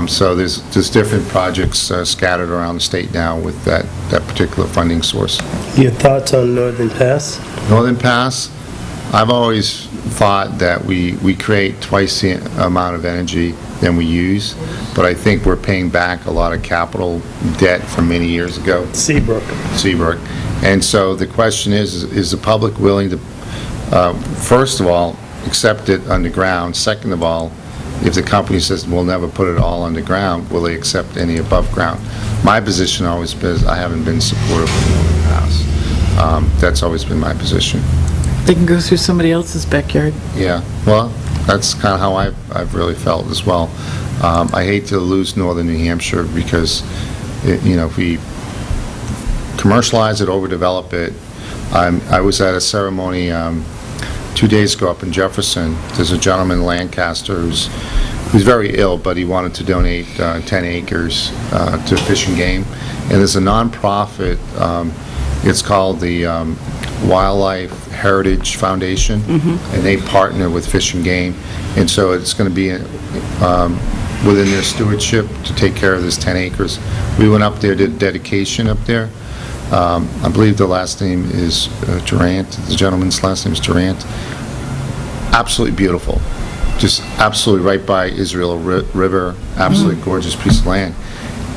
[SPEAKER 7] So there's different projects scattered around the state now with that particular funding source.
[SPEAKER 1] Your thoughts on Northern Pass?
[SPEAKER 7] Northern Pass, I've always thought that we create twice the amount of energy than we use, but I think we're paying back a lot of capital debt from many years ago.
[SPEAKER 1] Seabrook.
[SPEAKER 7] And so the question is the public willing to, first of all, accept it underground? Second of all, if the company says we'll never put it all underground, will they accept any above ground? My position always been, I haven't been supportive of Northern Pass. That's always been my position.
[SPEAKER 3] They can go through somebody else's backyard.
[SPEAKER 7] Yeah, well, that's kind of how I've really felt as well. I hate to lose northern New Hampshire because, if we commercialize it, overdevelop it. I was at a ceremony 2 days ago up in Jefferson. There's a gentleman in Lancaster who's very ill, but he wanted to donate 10 acres to Fish and Game. And there's a nonprofit, it's called the Wildlife Heritage Foundation, and they partner with Fish and Game. And so it's going to be within their stewardship to take care of this 10 acres. We went up there, did dedication up there. I believe the last name is Durant. The gentleman's last name is Durant. Absolutely beautiful. Just absolutely right by Israel River. Absolutely gorgeous piece of land.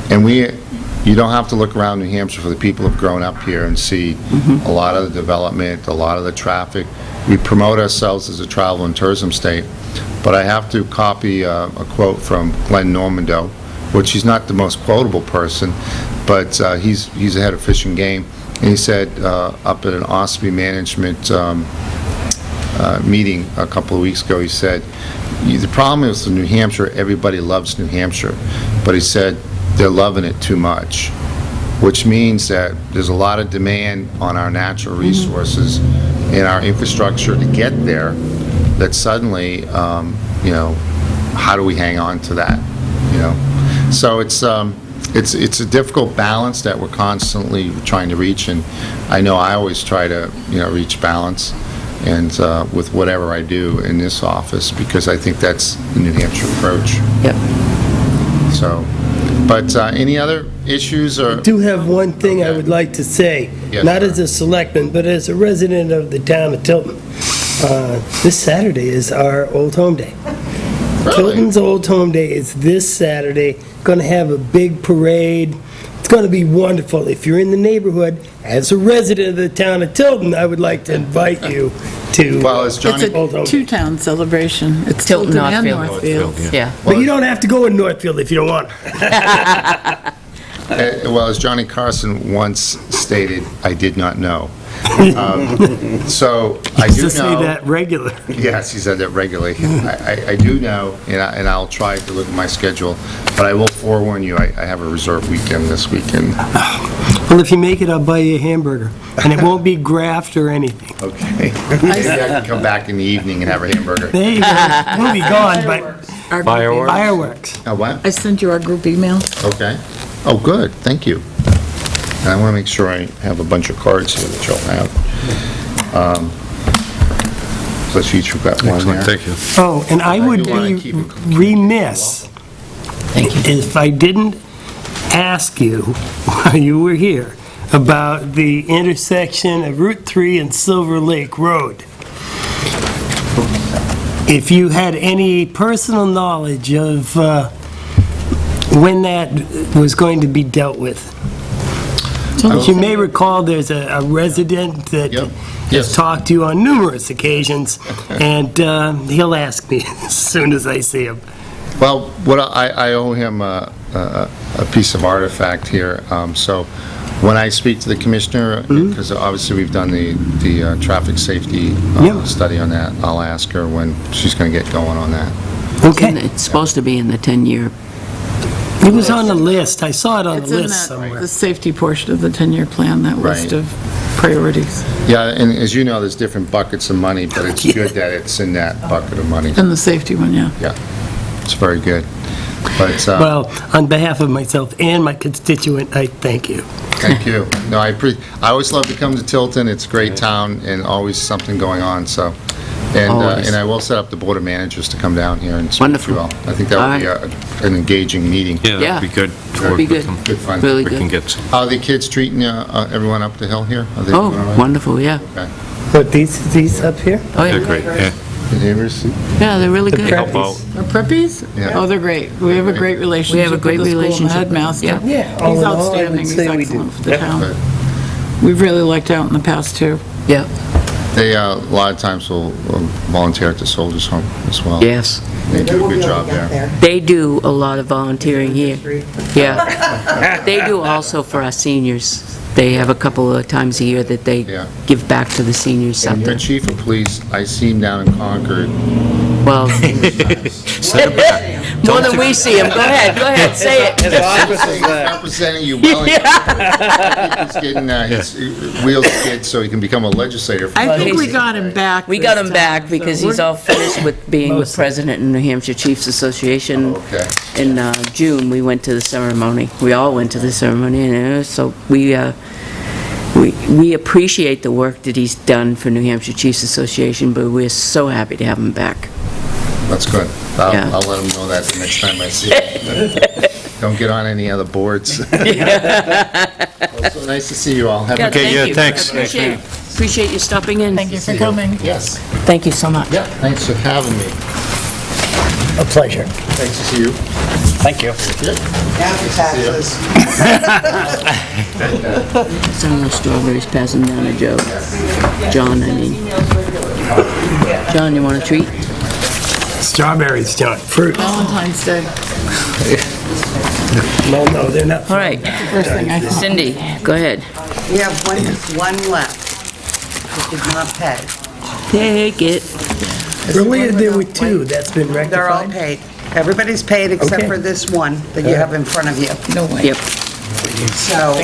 [SPEAKER 7] And you don't have to look around New Hampshire for the people who've grown up here and see a lot of the development, a lot of the traffic. We promote ourselves as a travel and tourism state, but I have to copy a quote from Glenn Normando, which he's not the most quotable person, but he's the head of Fish and Game, and he said up at an OSPI management meeting a couple of weeks ago, he said, the problem is in New Hampshire, everybody loves New Hampshire, but he said they're loving it too much, which means that there's a lot of demand on our natural resources and our infrastructure to get there, that suddenly, how do we hang on to that, So it's a difficult balance that we're constantly trying to reach, and I know I always try to, reach balance, and with whatever I do in this office, because I think that's the New Hampshire approach.
[SPEAKER 2] Yep.
[SPEAKER 7] So, but any other issues or?
[SPEAKER 1] I do have one thing I would like to say,
[SPEAKER 7] Yes,
[SPEAKER 1] not
[SPEAKER 7] sir.
[SPEAKER 1] as a selectman, but as a resident of the town of Tilton. This Saturday is our Old Home Day.
[SPEAKER 7] Really?
[SPEAKER 1] Tilton's Old Home Day is this Saturday. Going to have a big parade. It's going to be wonderful. If you're in the neighborhood, as a resident of the town of Tilton, I would like to invite you to
[SPEAKER 7] Well, as
[SPEAKER 3] It's
[SPEAKER 7] Johnny,
[SPEAKER 1] Old Home
[SPEAKER 3] a
[SPEAKER 1] Day.
[SPEAKER 3] two-town celebration. It's
[SPEAKER 2] Tilton,
[SPEAKER 3] Tilton and
[SPEAKER 2] Northfield.
[SPEAKER 3] Northfield.
[SPEAKER 2] Yeah.
[SPEAKER 1] But you don't have to go in Northfield if you don't want.
[SPEAKER 7] well, as Johnny Carson once stated, I did not know. So I do
[SPEAKER 1] To say
[SPEAKER 7] know.
[SPEAKER 1] that regular.
[SPEAKER 7] Yes, he said that regularly. I do know, and I'll try to look at my schedule, but I will forewarn you, I have a reserve weekend this weekend.
[SPEAKER 1] Well, if you make it, I'll buy you a hamburger. And it won't be Kraft or anything.
[SPEAKER 7] Okay. Maybe I can come back in the evening and have a hamburger.
[SPEAKER 1] There you go. We'll be gone, but
[SPEAKER 3] Our group
[SPEAKER 9] Fireworks.
[SPEAKER 1] fireworks.
[SPEAKER 7] Oh, what?
[SPEAKER 3] I sent you our group email.
[SPEAKER 7] Okay. Oh, good, thank you. And I want to make sure I have a bunch of cards here that you'll have. So let's each got one there.
[SPEAKER 9] Excellent, thank you.
[SPEAKER 1] Oh, and I would
[SPEAKER 7] do wanna
[SPEAKER 1] be
[SPEAKER 7] keep it-
[SPEAKER 1] remiss if I didn't ask you, while you were here, about the intersection of Route 3 and Silver Lake Road. If you had any personal knowledge of when that was going to be dealt with. As you may recall, there's a resident that
[SPEAKER 7] Yep.
[SPEAKER 1] has
[SPEAKER 7] Yes.
[SPEAKER 1] talked to you on numerous occasions, and he'll ask me as soon as I see him.
[SPEAKER 7] Well, what I owe him a piece of artifact here. So when I speak to the commissioner, because obviously we've done the traffic safety
[SPEAKER 1] Yep.
[SPEAKER 7] study on that, I'll ask her when she's going to get going on that.
[SPEAKER 2] And
[SPEAKER 1] Okay.
[SPEAKER 2] it's supposed to be in the 10-year.
[SPEAKER 1] It was on the list. I saw it on
[SPEAKER 3] It's
[SPEAKER 1] the
[SPEAKER 3] in
[SPEAKER 1] list
[SPEAKER 3] that,
[SPEAKER 1] somewhere.
[SPEAKER 3] the safety portion of the 10-year plan, that list
[SPEAKER 7] Right.
[SPEAKER 3] of priorities.
[SPEAKER 7] Yeah, and as you know, there's different buckets of money, but it's good that it's in that bucket of money.
[SPEAKER 3] And the safety one, yeah.
[SPEAKER 7] Yeah, it's very good. But,
[SPEAKER 1] Well, on behalf of myself and my constituent, I thank you.
[SPEAKER 7] thank you. No, I always love to come to Tilton. It's a great town and always something going on, so.
[SPEAKER 2] Always.
[SPEAKER 7] And I will set up the Board of Managers to come down here and speak to you all.
[SPEAKER 2] Wonderful.
[SPEAKER 7] I think that would be an engaging meeting.
[SPEAKER 9] Yeah, that'd be good. to
[SPEAKER 2] That'd
[SPEAKER 9] work
[SPEAKER 2] be
[SPEAKER 9] with
[SPEAKER 2] good.
[SPEAKER 9] them.
[SPEAKER 7] Good fun.
[SPEAKER 2] Really
[SPEAKER 9] We can
[SPEAKER 2] good.
[SPEAKER 9] get some.
[SPEAKER 7] How are the kids treating everyone up the hill here? Are they
[SPEAKER 2] Oh,
[SPEAKER 7] doing all right?
[SPEAKER 2] wonderful, yeah.
[SPEAKER 7] Okay.
[SPEAKER 1] But these up here?
[SPEAKER 2] Oh,
[SPEAKER 9] They're
[SPEAKER 2] yeah.
[SPEAKER 9] great, yeah.
[SPEAKER 7] The neighbors?
[SPEAKER 2] Yeah, they're really
[SPEAKER 1] The
[SPEAKER 2] good.
[SPEAKER 9] Help out.
[SPEAKER 3] Our preppies?
[SPEAKER 7] Yeah.
[SPEAKER 3] Oh, they're great. We have a great relationship
[SPEAKER 2] We have a great
[SPEAKER 3] with the school and the
[SPEAKER 2] relationship with them,
[SPEAKER 3] headmaster.
[SPEAKER 2] yeah.
[SPEAKER 1] Yeah, all
[SPEAKER 3] He's
[SPEAKER 1] in all, I
[SPEAKER 3] outstanding.
[SPEAKER 1] would
[SPEAKER 3] He's
[SPEAKER 1] say we do.
[SPEAKER 3] excellent for the
[SPEAKER 1] Yep.
[SPEAKER 3] town.
[SPEAKER 7] Good.
[SPEAKER 3] We've really liked out in the past, too.
[SPEAKER 2] Yeah,
[SPEAKER 7] They, a lot of times will volunteer at the Soldiers Home as well.
[SPEAKER 2] yes.
[SPEAKER 7] They do a good job there.
[SPEAKER 2] They do a lot of volunteering here. Yeah. They do also for our seniors. They have a couple of times a year that they
[SPEAKER 7] Yeah.
[SPEAKER 2] give back to the seniors up
[SPEAKER 7] And your
[SPEAKER 2] there.
[SPEAKER 7] chief of police, I see him down in Concord
[SPEAKER 2] Well,
[SPEAKER 9] Send it back.
[SPEAKER 2] more than we see him. Go ahead, say it.
[SPEAKER 5] His office is
[SPEAKER 7] He's
[SPEAKER 5] there.
[SPEAKER 7] representing you well. He's getting his wheels kicked so he can become a legislator.
[SPEAKER 3] I think we got him back.
[SPEAKER 2] We
[SPEAKER 3] this
[SPEAKER 2] got him
[SPEAKER 3] time,
[SPEAKER 2] back
[SPEAKER 3] so
[SPEAKER 2] because he's
[SPEAKER 3] we're-
[SPEAKER 2] all finished with being the president in New Hampshire Chiefs Association.
[SPEAKER 7] Okay.
[SPEAKER 2] In June, we went to the ceremony. We all went to the ceremony, and so we appreciate the work that he's done for New Hampshire Chiefs Association, but we're so happy to have him back.
[SPEAKER 7] That's good.
[SPEAKER 2] Yeah.
[SPEAKER 7] I'll let him know that the next time I see him. Don't get on any other boards. Well, so nice to see you all. Have
[SPEAKER 2] Yeah,
[SPEAKER 7] a good
[SPEAKER 9] Okay, yeah,
[SPEAKER 2] you.
[SPEAKER 9] thanks.
[SPEAKER 2] Appreciate you stopping in.
[SPEAKER 3] Thank you for coming.
[SPEAKER 7] Yes.
[SPEAKER 2] Thank you so much.
[SPEAKER 7] Yeah, thanks for having me.
[SPEAKER 1] A pleasure.
[SPEAKER 7] Thanks to see you.
[SPEAKER 8] Thank you.
[SPEAKER 6] Happy taxes.
[SPEAKER 2] Some of the strawberries, pass them down to Joe. John, I mean. John, you want a treat?
[SPEAKER 1] Strawberries, John, fruit.
[SPEAKER 3] Valentine's Day.
[SPEAKER 1] No, they're not.
[SPEAKER 2] All right,
[SPEAKER 3] First thing I thought.
[SPEAKER 2] Cindy, go ahead.
[SPEAKER 6] We have one left. We did not pay.
[SPEAKER 2] Take it.
[SPEAKER 1] Earlier there were two, that's been rectified?
[SPEAKER 6] They're all paid. Everybody's paid except
[SPEAKER 1] Okay.
[SPEAKER 6] for this one that you have in front of you.
[SPEAKER 3] No way.
[SPEAKER 2] Yep.
[SPEAKER 6] So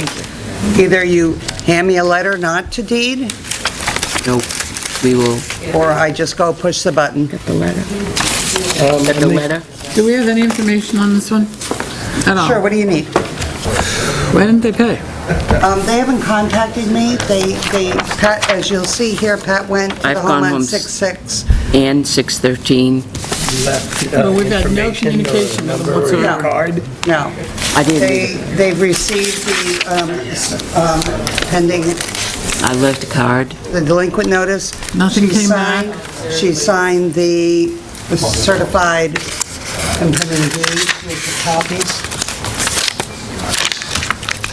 [SPEAKER 6] either you hand me a letter not to deed,
[SPEAKER 2] Nope. We will
[SPEAKER 6] or I just go push the button.
[SPEAKER 2] get the letter. Get the letter?
[SPEAKER 3] Do we have any information on this one? At all?
[SPEAKER 6] Sure, what do you need?
[SPEAKER 3] Why didn't they pay?
[SPEAKER 6] They haven't contacted me. Pat, as you'll see here, Pat went to
[SPEAKER 2] I've
[SPEAKER 6] the
[SPEAKER 2] gone
[SPEAKER 6] home on
[SPEAKER 2] home
[SPEAKER 6] 6/6.
[SPEAKER 2] And 613.
[SPEAKER 1] Left,
[SPEAKER 3] No, we've had no
[SPEAKER 1] information or
[SPEAKER 3] communication with them
[SPEAKER 1] number or
[SPEAKER 3] whatsoever.
[SPEAKER 1] card?
[SPEAKER 6] No.
[SPEAKER 2] I didn't either.
[SPEAKER 6] They've received the pending,
[SPEAKER 2] I left a card.
[SPEAKER 6] the delinquent notice.
[SPEAKER 3] Nothing
[SPEAKER 6] She
[SPEAKER 3] came back?
[SPEAKER 6] signed- She signed the certified impending deed with the copies.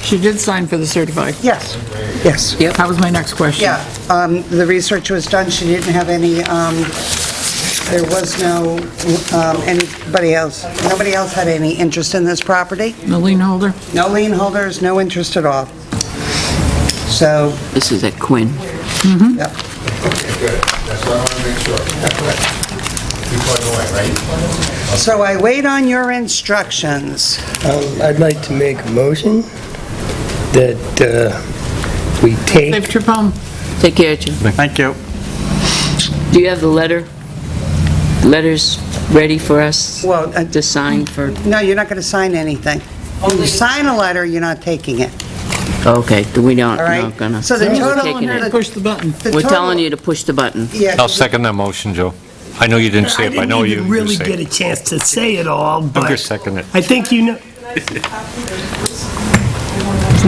[SPEAKER 3] She did sign for the certified.
[SPEAKER 6] Yes, yes.
[SPEAKER 3] That was my next question.
[SPEAKER 6] Yeah, the research was done, she didn't have any, there was no, nobody else had any interest in this property.
[SPEAKER 3] The lien holder?
[SPEAKER 6] No lien holders, no interest at all. So,
[SPEAKER 2] This is at Quinn.
[SPEAKER 6] yeah.
[SPEAKER 7] Good. That's what I want to make sure. You plug away, right?
[SPEAKER 6] So I wait on your instructions.
[SPEAKER 1] I'd like to make a motion that we take,
[SPEAKER 3] Safe trip home.
[SPEAKER 2] Take care, Jim.
[SPEAKER 8] Thank you.
[SPEAKER 2] Do you have the letters ready for us
[SPEAKER 6] Well,
[SPEAKER 2] to sign for?
[SPEAKER 6] no, you're not going to sign anything. When you sign a letter, you're not taking it,
[SPEAKER 2] Okay, we don't,
[SPEAKER 6] all right?
[SPEAKER 2] not gonna.
[SPEAKER 6] So the
[SPEAKER 2] We're
[SPEAKER 6] total,
[SPEAKER 2] taking it.
[SPEAKER 3] Push the button.
[SPEAKER 6] the
[SPEAKER 2] We're
[SPEAKER 6] total-
[SPEAKER 2] telling you to push the button.
[SPEAKER 6] Yeah,
[SPEAKER 9] I'll second that motion, Joe. I know you didn't say
[SPEAKER 1] I
[SPEAKER 9] it, but I know
[SPEAKER 1] didn't
[SPEAKER 9] you
[SPEAKER 1] even really
[SPEAKER 9] say
[SPEAKER 1] get a
[SPEAKER 9] it.
[SPEAKER 1] chance to say it all,
[SPEAKER 9] I'm
[SPEAKER 1] but
[SPEAKER 9] just seconding it.
[SPEAKER 1] I think you know,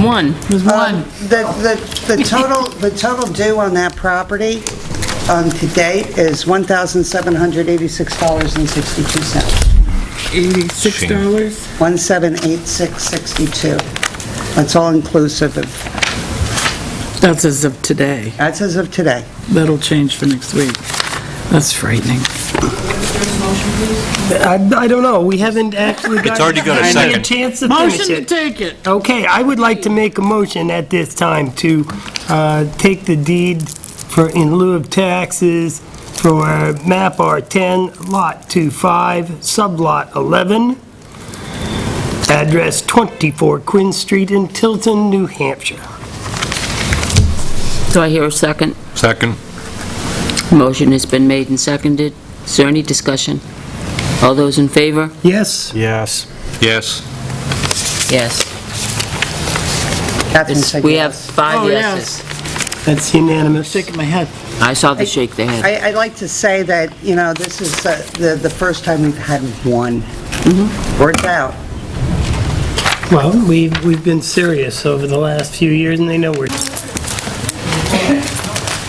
[SPEAKER 2] One.
[SPEAKER 3] There's one.
[SPEAKER 6] the total due on that property to date is $1,786.62.
[SPEAKER 3] $86?
[SPEAKER 6] 1786.62. That's all inclusive of,
[SPEAKER 3] That's as of today.
[SPEAKER 6] that's as of today.
[SPEAKER 3] That'll change for next week. That's frightening.
[SPEAKER 1] I don't know, we haven't actually got...
[SPEAKER 9] already got a
[SPEAKER 1] a
[SPEAKER 9] second.
[SPEAKER 1] chance to finish
[SPEAKER 3] Motion to
[SPEAKER 1] it.
[SPEAKER 3] take it.
[SPEAKER 1] Okay, I would like to make a motion at this time to take the deed for, in lieu of taxes for map R10, lot 25, sublot 11, address 24 Quinn Street in Tilton, New Hampshire.
[SPEAKER 2] Do I hear a second?
[SPEAKER 9] Second?
[SPEAKER 2] Motion has been made and seconded. Is there any discussion? All those in favor?
[SPEAKER 1] Yes?
[SPEAKER 8] Yes.
[SPEAKER 9] Yes.
[SPEAKER 2] Yes.
[SPEAKER 6] Catherine said
[SPEAKER 2] We have
[SPEAKER 6] yes.
[SPEAKER 2] 5
[SPEAKER 3] Oh,
[SPEAKER 2] yeses.
[SPEAKER 1] That's unanimous.
[SPEAKER 3] Shaking my head.
[SPEAKER 2] I saw the shake they had.
[SPEAKER 6] I'd like to say that, you know, this is the first time we've had one. Worked out.
[SPEAKER 1] Well, we've been serious over the last few years, and they know we're...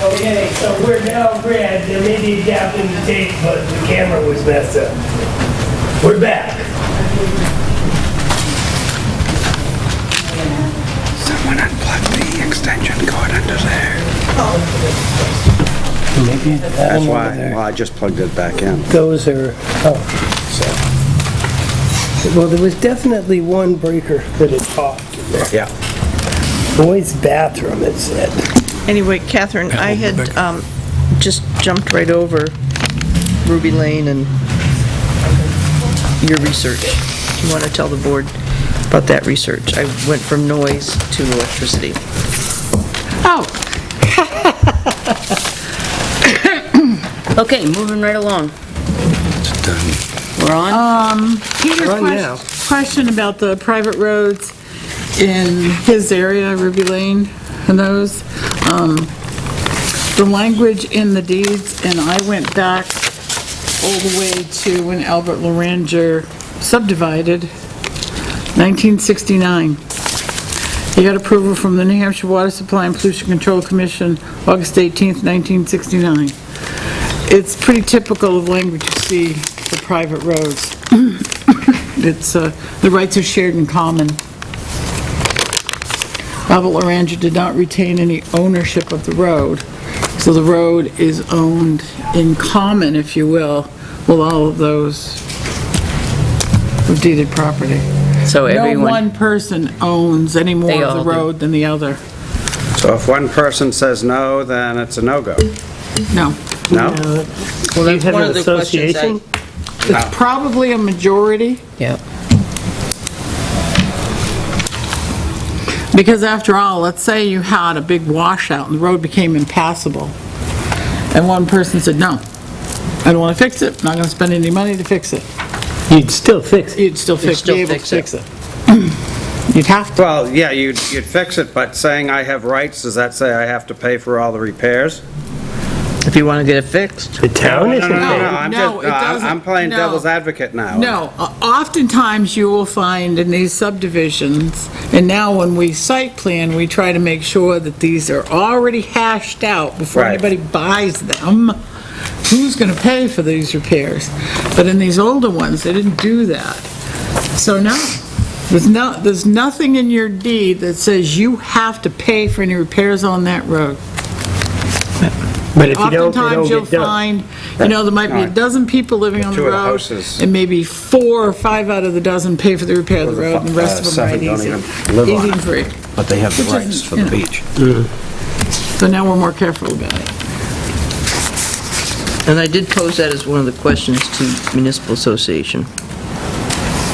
[SPEAKER 1] Okay, so we're now red, there may be a gap in the tape, but the camera was messed up. We're back.
[SPEAKER 5] Someone unplugged the extension cord under there.
[SPEAKER 1] Maybe
[SPEAKER 5] That's why. Well, I just plugged it back in.
[SPEAKER 1] Those are, well, there was definitely one breaker that had popped in there.
[SPEAKER 5] Yeah.
[SPEAKER 1] Boys' bathroom, it said.
[SPEAKER 4] Anyway, Catherine, I had just jumped right over
[SPEAKER 10] Ruby Lane and your research. You want to tell the board about that research? I went from noise to electricity.
[SPEAKER 3] Oh,
[SPEAKER 2] Okay, moving right along. We're on?
[SPEAKER 3] Peter's
[SPEAKER 1] Run now.
[SPEAKER 3] question about the private roads in his area, Ruby Lane, and those, the language in the deeds, and I went back all the way to when Albert Loranger subdivided, 1969. He got approval from the New Hampshire Water Supply and Pollution Control Commission, August 18th, 1969. It's pretty typical of language you see for private roads. It's, the rights are shared in common. Albert Loranger did not retain any ownership of the road, so the road is owned in common, if you will, with all of those with deeded property.
[SPEAKER 2] So
[SPEAKER 3] No
[SPEAKER 2] everyone,
[SPEAKER 3] one person owns any
[SPEAKER 2] They
[SPEAKER 3] more
[SPEAKER 2] all
[SPEAKER 3] of the
[SPEAKER 2] do.
[SPEAKER 3] road than the other.
[SPEAKER 5] So if one person says no, then it's a no-go.
[SPEAKER 3] No.
[SPEAKER 5] No?
[SPEAKER 2] well,
[SPEAKER 1] You
[SPEAKER 2] that's
[SPEAKER 1] have
[SPEAKER 2] one
[SPEAKER 1] an
[SPEAKER 2] of the questions I...
[SPEAKER 1] association?
[SPEAKER 3] It's probably a majority,
[SPEAKER 2] Yeah.
[SPEAKER 3] because after all, let's say you had a big washout and the road became impassable, and one person said, no, I don't want to fix it, not going to spend any money to fix it.
[SPEAKER 1] You'd still fix it.
[SPEAKER 3] You'd still be
[SPEAKER 2] still
[SPEAKER 3] able to
[SPEAKER 2] fix it.
[SPEAKER 3] fix it. You'd have to.
[SPEAKER 5] Well, yeah, you'd fix it, but saying I have rights, does that say I have to pay for all the repairs?
[SPEAKER 10] If you want to get it fixed.
[SPEAKER 1] The town
[SPEAKER 5] No,
[SPEAKER 1] isn't
[SPEAKER 5] no, no,
[SPEAKER 1] paying.
[SPEAKER 5] no, I'm
[SPEAKER 3] No,
[SPEAKER 5] just,
[SPEAKER 3] it doesn't.
[SPEAKER 5] I'm playing
[SPEAKER 3] No.
[SPEAKER 5] devil's advocate now.
[SPEAKER 3] No, oftentimes you will find in these subdivisions, and now when we site plan, we try to make sure that these are already hashed out before
[SPEAKER 5] Right.
[SPEAKER 3] anybody buys them. Who's going to pay for these repairs? But in these older ones, they didn't do that. So no, there's nothing in your deed that says you have to pay for any repairs on that road.
[SPEAKER 1] But if you don't, they
[SPEAKER 3] Oftentimes
[SPEAKER 1] don't
[SPEAKER 3] you'll
[SPEAKER 1] get done.
[SPEAKER 3] find, there might be a dozen people living on the
[SPEAKER 5] Two of the
[SPEAKER 3] road,
[SPEAKER 5] houses.
[SPEAKER 3] and maybe 4 or 5 out of the dozen pay for the repair of the road, and the rest of them
[SPEAKER 8] Seven
[SPEAKER 3] ride
[SPEAKER 8] don't
[SPEAKER 3] easy.
[SPEAKER 8] even live on
[SPEAKER 3] Easy
[SPEAKER 8] it.
[SPEAKER 3] and free.
[SPEAKER 8] But they have the
[SPEAKER 3] Which
[SPEAKER 8] rights
[SPEAKER 3] isn't,
[SPEAKER 8] for
[SPEAKER 3] you
[SPEAKER 8] the
[SPEAKER 3] know.
[SPEAKER 8] beach.
[SPEAKER 3] So now we're more careful about it.
[SPEAKER 10] And I did pose that as one of the questions to municipal association.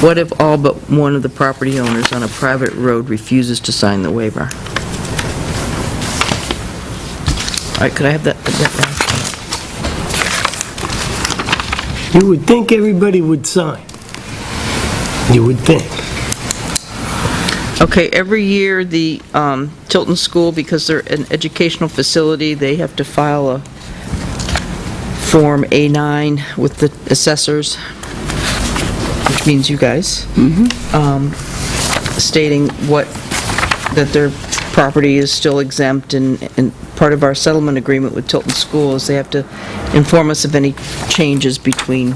[SPEAKER 10] What if all but one of the property owners on a private road refuses to sign the waiver? All right, could I have that back?
[SPEAKER 1] You would think everybody would sign. You would think.
[SPEAKER 10] Okay, every year, the Tilton School, because they're an educational facility, they have to file a Form A9 with the assessors, which means you guys, stating that their property is still exempt, and part of our settlement agreement with Tilton School is they have to inform us of any changes between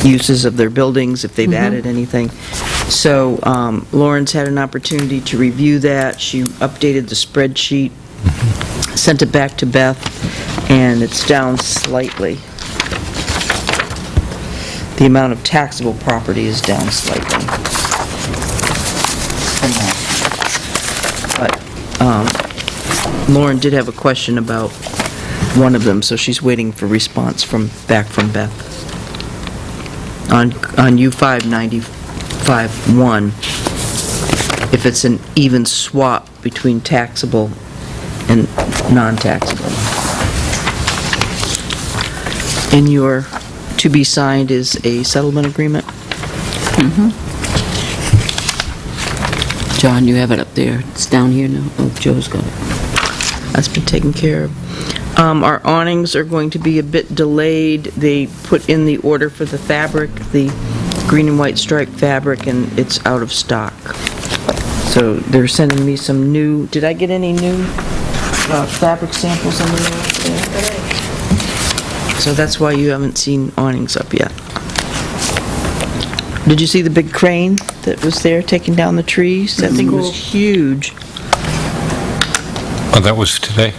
[SPEAKER 10] uses of their buildings, if they've added anything. So Lauren's had an opportunity to review that. She updated the spreadsheet, sent it back to Beth, and it's down slightly. The amount of taxable property is down slightly. But Lauren did have a question about one of them, so she's waiting for response back from Beth. On U595-1, if it's an even swap between taxable and non-taxable. In your to-be-signed is a settlement agreement?
[SPEAKER 2] John, you have it up there. It's down here now. Oh, Joe's got it.
[SPEAKER 10] That's been taken care of. Our awnings are going to be a bit delayed. They put in the order for the fabric, the green and white striped fabric, and it's out of stock. So they're sending me some new, did I get any new fabric samples in the mail? So that's why you haven't seen awnings up yet. Did you see the big crane that was there taking down the trees? That thing was huge.
[SPEAKER 9] Oh, that was today?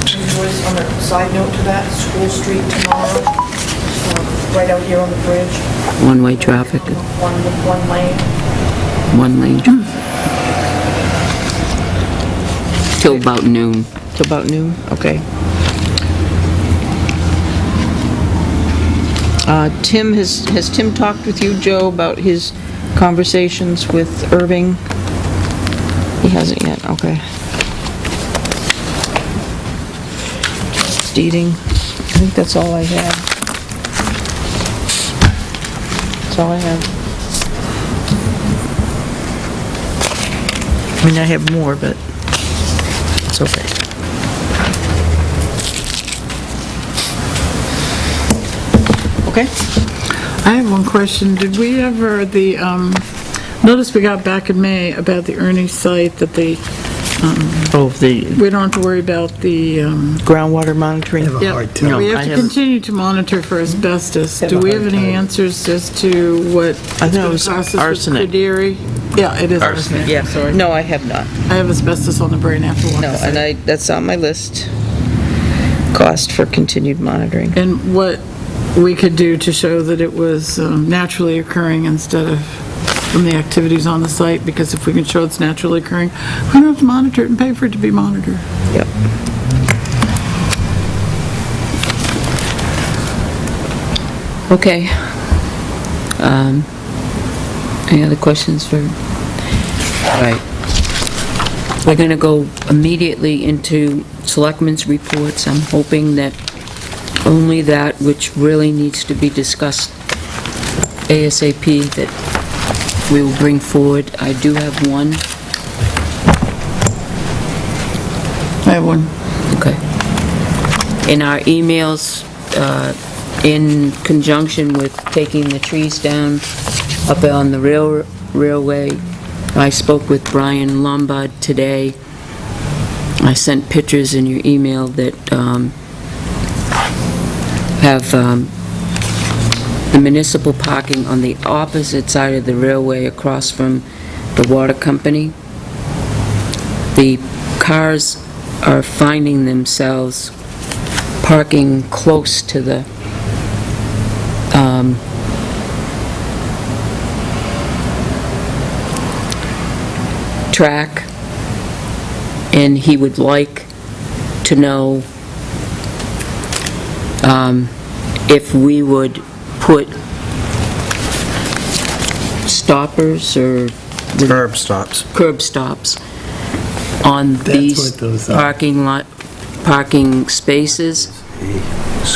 [SPEAKER 4] Joyce, on a side note to that, School Street tomorrow, right out here on the bridge,
[SPEAKER 2] One-way traffic,
[SPEAKER 4] one lane.
[SPEAKER 2] one lane. Till about noon.
[SPEAKER 10] Till about noon? Okay. Tim, has Tim talked with you, Joe, about his conversations with Irving? He hasn't yet, okay. Deeding, I think that's all I have. That's all I have. I mean, I have more, but it's okay. Okay?
[SPEAKER 3] I have one question. Did we ever, notice we got back in May about the Ernie site that we don't have to worry about the,
[SPEAKER 10] Groundwater monitoring?
[SPEAKER 1] Have a hard time.
[SPEAKER 10] No,
[SPEAKER 3] we
[SPEAKER 10] I
[SPEAKER 3] have to
[SPEAKER 10] haven't.
[SPEAKER 3] continue to monitor for asbestos.
[SPEAKER 1] Have
[SPEAKER 3] Do
[SPEAKER 1] a
[SPEAKER 3] we have
[SPEAKER 1] hard
[SPEAKER 3] any
[SPEAKER 1] time.
[SPEAKER 3] answers as to what?
[SPEAKER 10] I thought it was arsenic.
[SPEAKER 3] Yeah, it is arsenic.
[SPEAKER 10] Yeah,
[SPEAKER 3] Sorry.
[SPEAKER 10] no, I have not.
[SPEAKER 3] I have asbestos on the brain after one.
[SPEAKER 10] No, and that's on my list. Cost for continued monitoring.
[SPEAKER 3] And what we could do to show that it was naturally occurring instead of from the activities on the site, because if we can show it's naturally occurring, we don't have to monitor it and pay for it to be monitored.
[SPEAKER 10] Yep.
[SPEAKER 2] Okay. Any other questions for? All right. We're going to go immediately into selectmen's reports. I'm hoping that only that which really needs to be discussed ASAP that we will bring forward. I do have one.
[SPEAKER 3] I have one.
[SPEAKER 2] Okay. In our emails, in conjunction with taking the trees down up on the railway, I spoke with Brian Lombard today. I sent pictures in your email that have the municipal parking on the opposite side of the railway across from the water company. The cars are finding themselves parking close to the track, and he would like to know if we would put stoppers or
[SPEAKER 8] Curb stops.
[SPEAKER 2] curb stops on these
[SPEAKER 1] what those are.
[SPEAKER 2] parking spaces.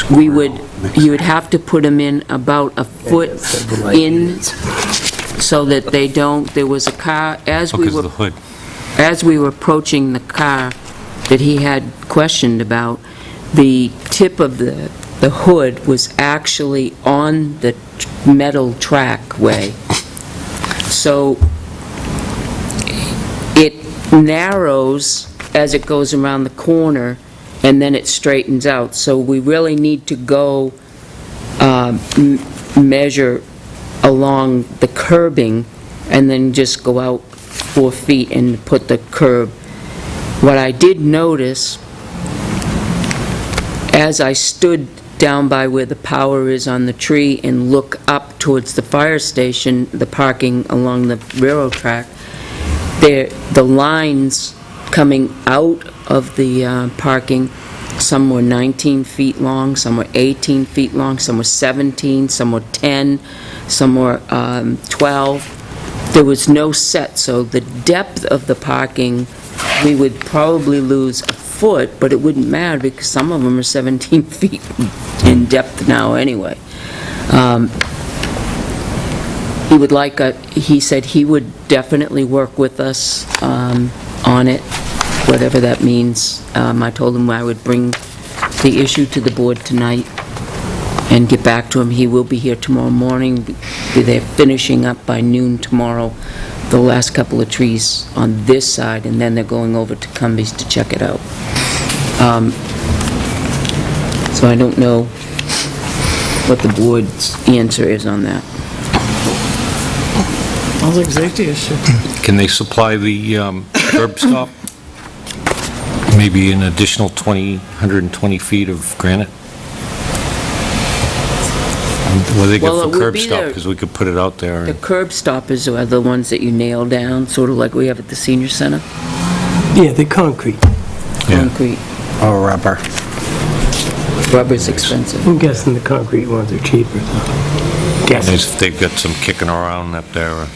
[SPEAKER 2] You would have to put them in about a foot in so that they don't, there was a car, as we
[SPEAKER 9] Because of
[SPEAKER 2] were,
[SPEAKER 9] the hood.
[SPEAKER 2] as we were approaching the car that he had questioned about, the tip of the hood was actually on the metal trackway. So it narrows as it goes around the corner, and then it straightens out. So we really need to go measure along the curbing and then just go out 4 feet and put the curb. What I did notice, as I stood down by where the power is on the tree and look up towards the fire station, the parking along the railroad track, the lines coming out of the parking, some were 19 feet long, some were 18 feet long, some were 17, some were 10, some were 12. There was no set, so the depth of the parking, we would probably lose a foot, but it wouldn't matter because some of them are 17 feet in depth now anyway. He said he would definitely work with us on it, whatever that means. I told him I would bring the issue to the board tonight and get back to him. He will be here tomorrow morning. They're finishing up by noon tomorrow, the last couple of trees on this side, and then they're going over to Cumbies to check it out. So I don't know what the board's answer is on that.
[SPEAKER 3] Sounds like a safety issue.
[SPEAKER 9] Can they supply the curb stop? Maybe an additional 120 feet of granite? What do they get
[SPEAKER 2] Well, it
[SPEAKER 9] for
[SPEAKER 2] would
[SPEAKER 9] curb
[SPEAKER 2] be
[SPEAKER 9] stop?
[SPEAKER 2] there.
[SPEAKER 9] Because we could put it out there.
[SPEAKER 2] The curb stoppers are the ones that you nail down, sort of like we have at the senior center,
[SPEAKER 1] Yeah, the concrete.
[SPEAKER 9] Yeah.
[SPEAKER 2] concrete.
[SPEAKER 8] Or rubber.
[SPEAKER 2] Rubber's expensive.
[SPEAKER 1] I'm guessing the concrete ones are cheaper, though. Guess.
[SPEAKER 9] They've got some kicking around up there.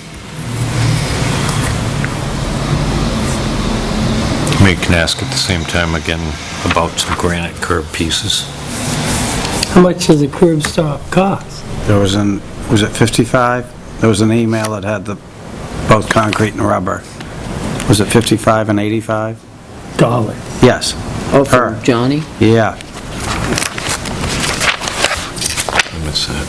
[SPEAKER 9] Maybe you can ask at the same time again about some granite curb pieces.
[SPEAKER 1] How much does a curb stop cost?
[SPEAKER 8] There was was it 55? There was an email that had both concrete and rubber. Was it 55 and 85?
[SPEAKER 1] Dollar.
[SPEAKER 8] Yes.
[SPEAKER 2] Oh,
[SPEAKER 8] Per.
[SPEAKER 2] for Johnny?
[SPEAKER 8] Yeah.
[SPEAKER 9] I miss that.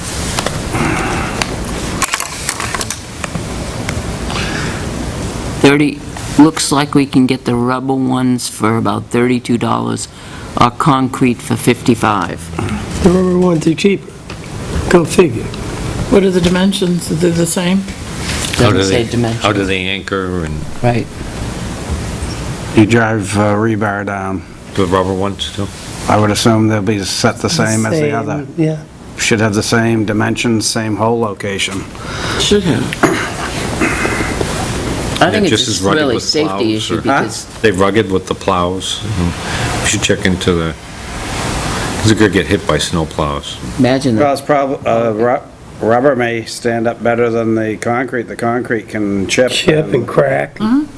[SPEAKER 2] Looks like we can get the rubber ones for about $32, or concrete for $55.
[SPEAKER 1] The rubber ones are cheaper. Go figure.
[SPEAKER 3] What are the dimensions? Are they the same?
[SPEAKER 2] Doesn't say dimension.
[SPEAKER 9] How do they anchor and
[SPEAKER 2] Right.
[SPEAKER 8] You drive rebar down.
[SPEAKER 9] the rubber ones too?
[SPEAKER 8] I would assume they'll be set the same as the other.
[SPEAKER 1] Yeah.
[SPEAKER 8] Should have the same dimensions, same hole location.
[SPEAKER 3] Should have.
[SPEAKER 2] I think
[SPEAKER 9] They're
[SPEAKER 2] it's
[SPEAKER 9] just as
[SPEAKER 2] just
[SPEAKER 9] rugged
[SPEAKER 2] really a
[SPEAKER 9] with
[SPEAKER 2] safety
[SPEAKER 9] plows,
[SPEAKER 2] issue
[SPEAKER 9] or-
[SPEAKER 2] because,
[SPEAKER 9] They're rugged with the plows. We should check into the, because it could get hit by snow plows.
[SPEAKER 2] imagine
[SPEAKER 5] Well,
[SPEAKER 2] that.
[SPEAKER 5] it's probably, rubber may stand up better than the concrete. The concrete can chip.
[SPEAKER 1] Chip and crack.
[SPEAKER 9] Probably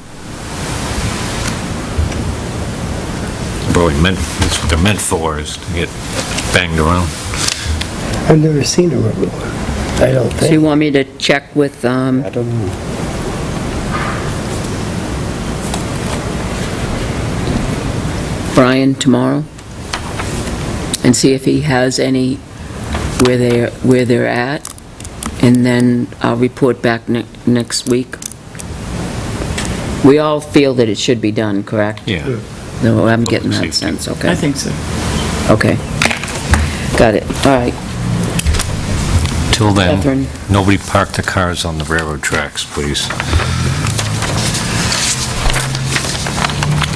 [SPEAKER 9] that's what they're meant for, is to get banged around.
[SPEAKER 1] I've never seen a rubber one. I don't
[SPEAKER 2] So you
[SPEAKER 1] think.
[SPEAKER 2] want me to check with,
[SPEAKER 5] I don't know.
[SPEAKER 2] Brian tomorrow? And see if he has any where they're at? And then I'll report back next week. We all feel that it should be done, correct?
[SPEAKER 9] Yeah.
[SPEAKER 2] No, I'm getting that
[SPEAKER 9] Safety.
[SPEAKER 2] sense, okay.
[SPEAKER 3] I think so.
[SPEAKER 2] Okay. Got it, all right.
[SPEAKER 9] Till then,
[SPEAKER 2] Catherine?
[SPEAKER 9] nobody park the cars on the railroad tracks, please.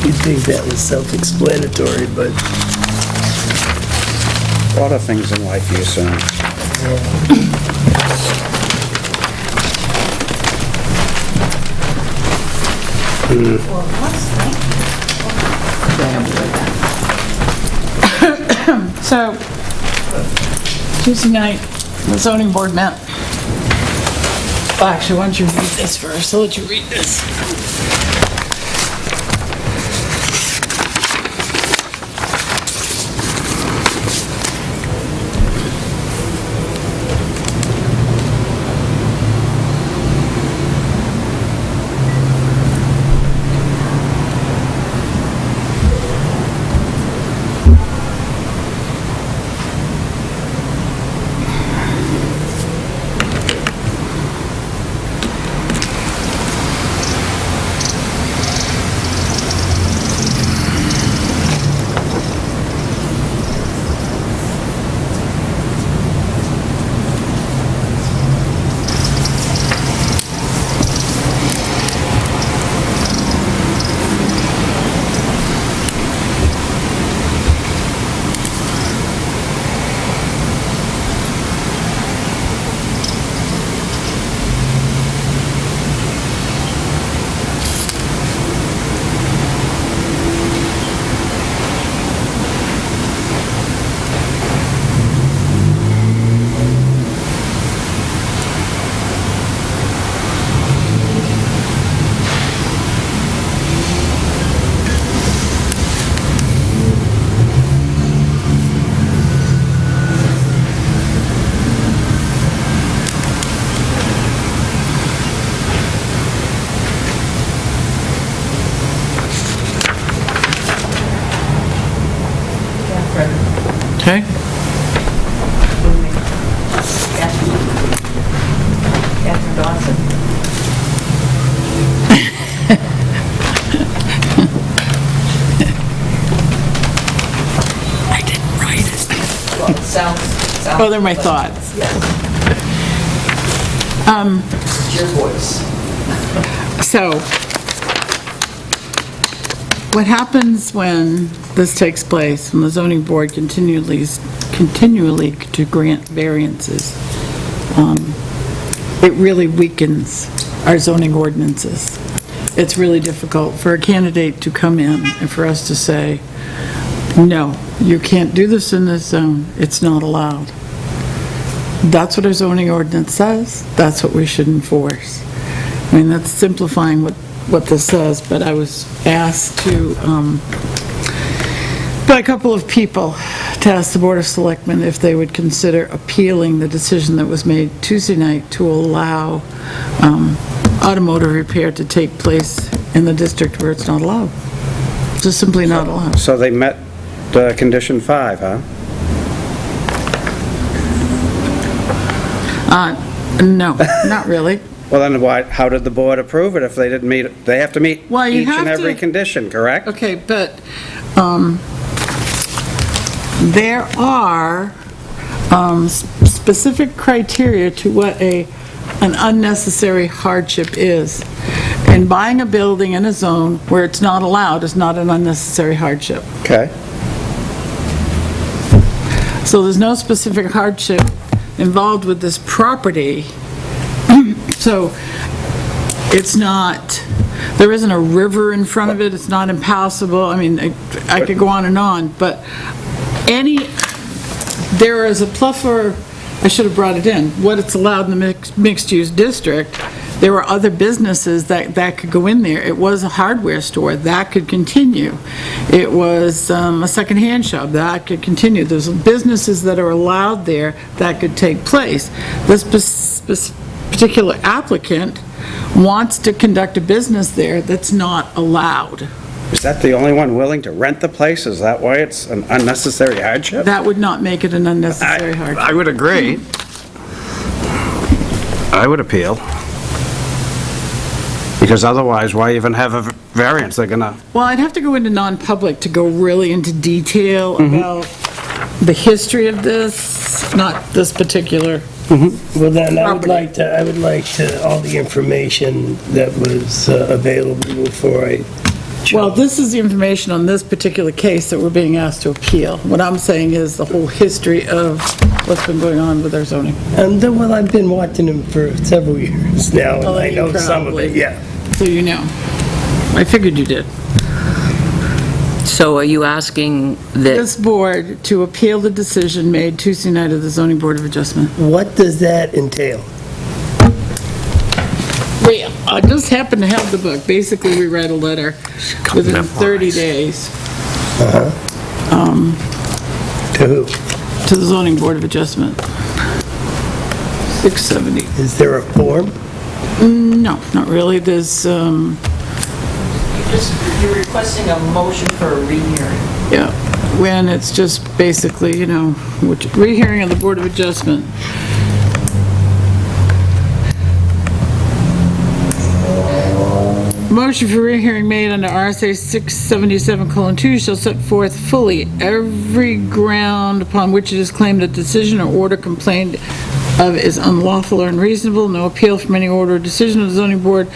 [SPEAKER 1] You'd think that was self-explanatory, but
[SPEAKER 5] A lot of things in life you assume.
[SPEAKER 3] So, Tuesday night, the zoning board met. Well, actually, why don't you read this first? I'll let you read this. Okay.
[SPEAKER 4] Catherine Dawson.
[SPEAKER 3] I didn't write it.
[SPEAKER 4] Well, it sounds.
[SPEAKER 3] Oh, they're my thoughts.
[SPEAKER 4] It's your voice.
[SPEAKER 3] So, what happens when this takes place, when the zoning board continually to grant variances, it really weakens our zoning ordinances. It's really difficult for a candidate to come in and for us to say, No, you can't do this in this zone. It's not allowed. That's what our zoning ordinance says. That's what we should enforce. I mean, that's simplifying what this says, but I was asked to, by a couple of people, to ask the Board of Selectmen if they would consider appealing the decision that was made Tuesday night to allow automotive repair to take place in the district where it's not allowed. Just simply not allowed.
[SPEAKER 5] So they met condition 5, huh?
[SPEAKER 3] No, not really.
[SPEAKER 5] Well, then how did the board approve it if they didn't meet, they have to meet
[SPEAKER 3] Well, you
[SPEAKER 5] each and
[SPEAKER 3] have
[SPEAKER 5] every
[SPEAKER 3] to-
[SPEAKER 5] condition, correct?
[SPEAKER 3] Okay, but there are specific criteria to what an unnecessary hardship is. And buying a building in a zone where it's not allowed is not an unnecessary hardship.
[SPEAKER 5] Okay.
[SPEAKER 3] So there's no specific hardship involved with this property. So it's not, there isn't a river in front of it, it's not impassable. I mean, I could go on and on, but there is a plethora, I should have brought it in, what it's allowed in the mixed-use district. There were other businesses that could go in there. It was a hardware store, that could continue. It was a secondhand shop, that could continue. There's businesses that are allowed there that could take place. This particular applicant wants to conduct a business there that's not allowed.
[SPEAKER 5] Is that the only one willing to rent the place? Is that why it's an unnecessary hardship?
[SPEAKER 3] That would not make it an unnecessary hardship.
[SPEAKER 8] I would agree. I would appeal. Because otherwise, why even have a variance? They're gonna,
[SPEAKER 3] Well, I'd have to go into non-public to go really into detail about the history of this, not this particular.
[SPEAKER 1] Well, then, I would
[SPEAKER 3] Property.
[SPEAKER 1] like to all the information that was available before I...
[SPEAKER 3] Well, this is the information on this particular case that we're being asked to appeal. What I'm saying is the whole history of what's been going on with our zoning.
[SPEAKER 1] Well, I've been watching them for several years now, and
[SPEAKER 3] Oh,
[SPEAKER 1] I
[SPEAKER 3] you
[SPEAKER 1] know some of it,
[SPEAKER 3] probably-
[SPEAKER 1] yeah.
[SPEAKER 3] So you know. I figured you did.
[SPEAKER 2] So are you asking that,
[SPEAKER 3] This board to appeal the decision made Tuesday night of the Zoning Board of Adjustment.
[SPEAKER 1] What does that entail?
[SPEAKER 3] I just happen to have the book. Basically, we write a letter within 30 days
[SPEAKER 1] To who?
[SPEAKER 3] to the Zoning Board of Adjustment. 670.
[SPEAKER 1] Is there a form?
[SPEAKER 3] No, not really. There's,
[SPEAKER 10] You're requesting a motion for a rehearing.
[SPEAKER 3] yeah, when it's just basically, rehearing of the Board of Adjustment. Motion for rehearing made under RSA 677:2 shall set forth fully every ground upon which it is claimed a decision or order complained of is unlawful or unreasonable. No appeal from any order or decision of the zoning board,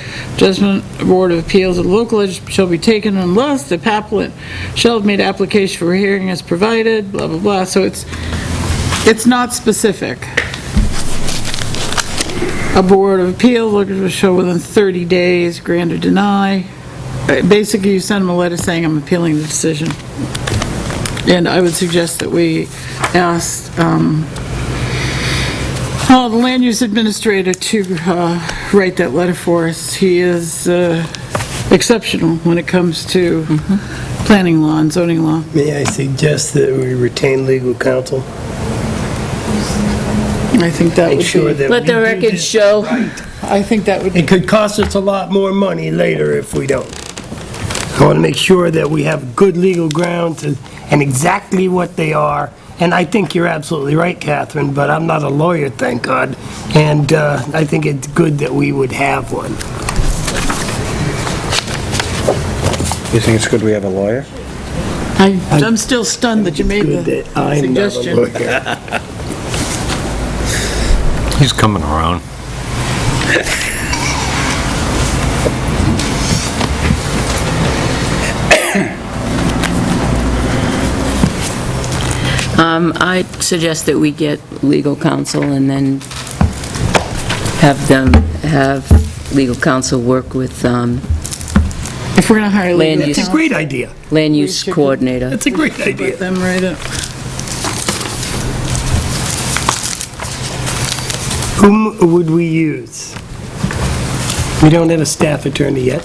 [SPEAKER 3] Board of Appeals of the local legislature shall be taken unless the applicant shall have made application for hearing as provided, blah, blah, blah. So it's not specific. A Board of Appeals will show within 30 days, grant or deny. Basically, you send them a letter saying, I'm appealing the decision. And I would suggest that we ask the land use administrator to write that letter for us. He is exceptional when it comes to planning law and zoning law.
[SPEAKER 1] May I suggest that we retain legal counsel?
[SPEAKER 3] I think that
[SPEAKER 1] Make
[SPEAKER 3] would
[SPEAKER 1] sure
[SPEAKER 3] be,
[SPEAKER 1] that
[SPEAKER 2] let
[SPEAKER 1] we
[SPEAKER 2] the
[SPEAKER 1] do
[SPEAKER 2] record
[SPEAKER 1] this
[SPEAKER 2] show,
[SPEAKER 1] right.
[SPEAKER 3] I think that would
[SPEAKER 1] It could cost us a lot more money later if we don't. I want to make sure that we have good legal grounds and exactly what they are. And I think you're absolutely right, Catherine, but I'm not a lawyer, thank God. And I think it's good that we would have one.
[SPEAKER 5] You think it's good we have a lawyer?
[SPEAKER 3] I'm still stunned that you made
[SPEAKER 1] Good
[SPEAKER 3] the
[SPEAKER 1] that I'm not a
[SPEAKER 3] suggestion.
[SPEAKER 1] lawyer.
[SPEAKER 9] he's coming around.
[SPEAKER 2] I suggest that we get legal counsel and then have legal counsel work with
[SPEAKER 3] If we're gonna hire
[SPEAKER 2] Land
[SPEAKER 3] legal
[SPEAKER 2] use.
[SPEAKER 1] It's a great idea.
[SPEAKER 2] Land use coordinator.
[SPEAKER 1] It's a great idea.
[SPEAKER 3] Let them write it.
[SPEAKER 1] Whom would we use? We don't have a staff attorney yet.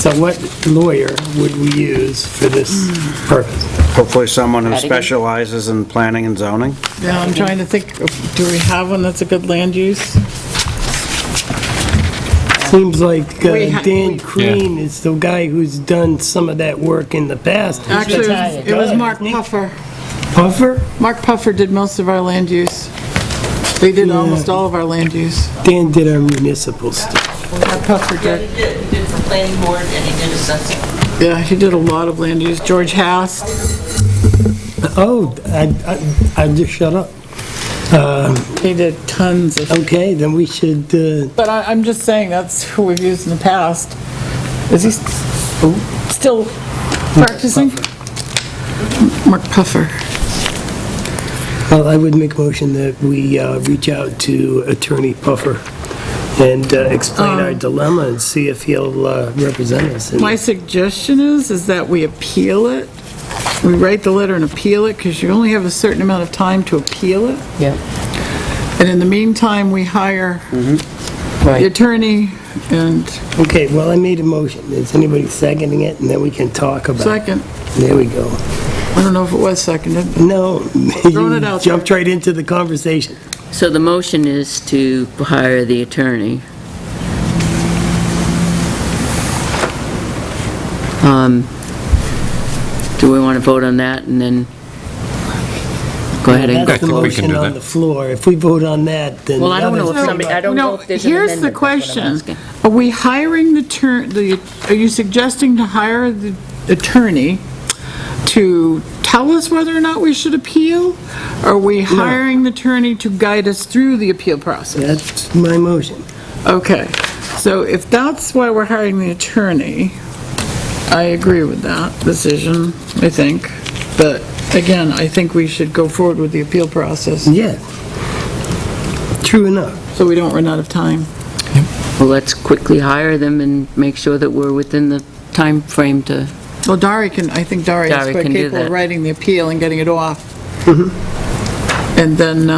[SPEAKER 1] So what lawyer would we use for this purpose?
[SPEAKER 5] Hopefully someone who
[SPEAKER 2] Madigan?
[SPEAKER 5] specializes in planning and zoning.
[SPEAKER 3] Yeah, I'm trying to think, do we have one that's a good land use?
[SPEAKER 1] Seems like
[SPEAKER 3] We ha-
[SPEAKER 1] Dan
[SPEAKER 3] we-
[SPEAKER 1] Crean is the guy who's done some of that work in the past.
[SPEAKER 3] Actually,
[SPEAKER 2] retired.
[SPEAKER 3] it was Mark Puffer.
[SPEAKER 1] Puffer?
[SPEAKER 3] Mark Puffer did most of our land use. They did almost all of our land use.
[SPEAKER 1] Dan did our municipal stuff.
[SPEAKER 3] Mark Puffer
[SPEAKER 10] Yeah,
[SPEAKER 3] did.
[SPEAKER 10] he did. He did for planning board and he did assessing.
[SPEAKER 3] Yeah, he did a lot of land use. George Haas.
[SPEAKER 1] Oh, I just shut up.
[SPEAKER 3] He did tons of,
[SPEAKER 1] Okay, then we should,
[SPEAKER 3] but I'm just saying, that's who we've used in the past. Is he still practicing? Mark Puffer.
[SPEAKER 1] well, I would make a motion that we reach out to Attorney Puffer and explain our dilemma and see if he'll represent us. And-
[SPEAKER 3] My suggestion is that we appeal it. We write the letter and appeal it, because you only have a certain amount of time to appeal it.
[SPEAKER 2] Yeah.
[SPEAKER 3] And in the meantime, we hire the
[SPEAKER 2] Right.
[SPEAKER 3] attorney and
[SPEAKER 1] Okay, well, I made a motion. Is anybody seconding it? And then we can talk about it.
[SPEAKER 3] second.
[SPEAKER 1] There we go.
[SPEAKER 3] I don't know if it was seconded.
[SPEAKER 1] No,
[SPEAKER 3] Throwing it
[SPEAKER 1] you
[SPEAKER 3] out
[SPEAKER 1] jumped right into the conversation.
[SPEAKER 2] So the motion is to hire the attorney. Do we want to vote on that and then go ahead and
[SPEAKER 1] That's the
[SPEAKER 9] think we can
[SPEAKER 1] motion
[SPEAKER 9] do
[SPEAKER 1] on
[SPEAKER 9] that.
[SPEAKER 1] the floor. If we vote on that, then...
[SPEAKER 2] Well, I don't know if
[SPEAKER 1] the others-
[SPEAKER 2] somebody, I don't know if there's an
[SPEAKER 3] Here's the
[SPEAKER 2] amendment, that's what I'm
[SPEAKER 3] question.
[SPEAKER 2] asking.
[SPEAKER 3] Are we hiring are you suggesting to hire the attorney to tell us whether or not we should appeal? Or are we hiring the attorney to guide us through the appeal process?
[SPEAKER 1] That's my motion.
[SPEAKER 3] Okay, so if that's why we're hiring the attorney, I agree with that decision, I think. But again, I think we should go forward with the appeal process,
[SPEAKER 1] Yeah. True enough.
[SPEAKER 3] so we don't run out of time.
[SPEAKER 2] Well, let's quickly hire them and make sure that we're within the time frame to,
[SPEAKER 3] Well, I think Dari is
[SPEAKER 2] Dari
[SPEAKER 3] quite
[SPEAKER 2] can do
[SPEAKER 3] capable of
[SPEAKER 2] that.
[SPEAKER 3] writing the appeal and getting it off. And then,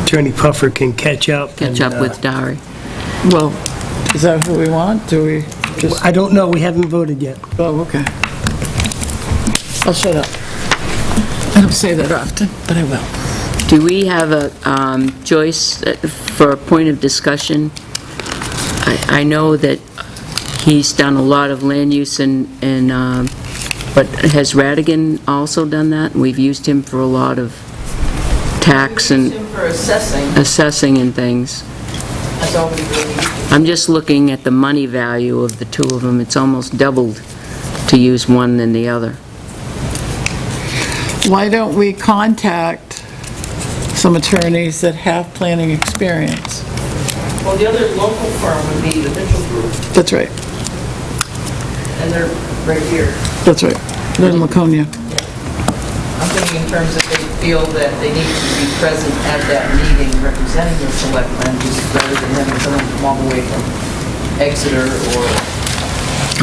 [SPEAKER 1] Attorney Puffer can catch up.
[SPEAKER 2] catch
[SPEAKER 1] and,
[SPEAKER 2] up with Dari.
[SPEAKER 3] well, is that what we want? Do we just,
[SPEAKER 1] I don't know, we haven't voted yet.
[SPEAKER 3] oh, okay. I'll shut up. I don't say that often, but I will.
[SPEAKER 2] Do we have a, Joyce, for a point of discussion? I know that he's done a lot of land use but has Radigan also done that? And we've used him for a lot of tax and
[SPEAKER 10] For assessing,
[SPEAKER 2] assessing and things.
[SPEAKER 10] that's all we really.
[SPEAKER 2] I'm just looking at the money value of the two of them. It's almost doubled to use one than the other.
[SPEAKER 3] Why don't we contact some attorneys that have planning experience?
[SPEAKER 10] Well, the other local firm would be the Mitchell Group,
[SPEAKER 3] That's right,
[SPEAKER 10] and they're right here.
[SPEAKER 3] that's right. They're in Laconia.
[SPEAKER 10] I'm thinking in terms that they feel that they need to be present at that meeting representing the selectmen, just rather than having someone come all the way from Exeter or...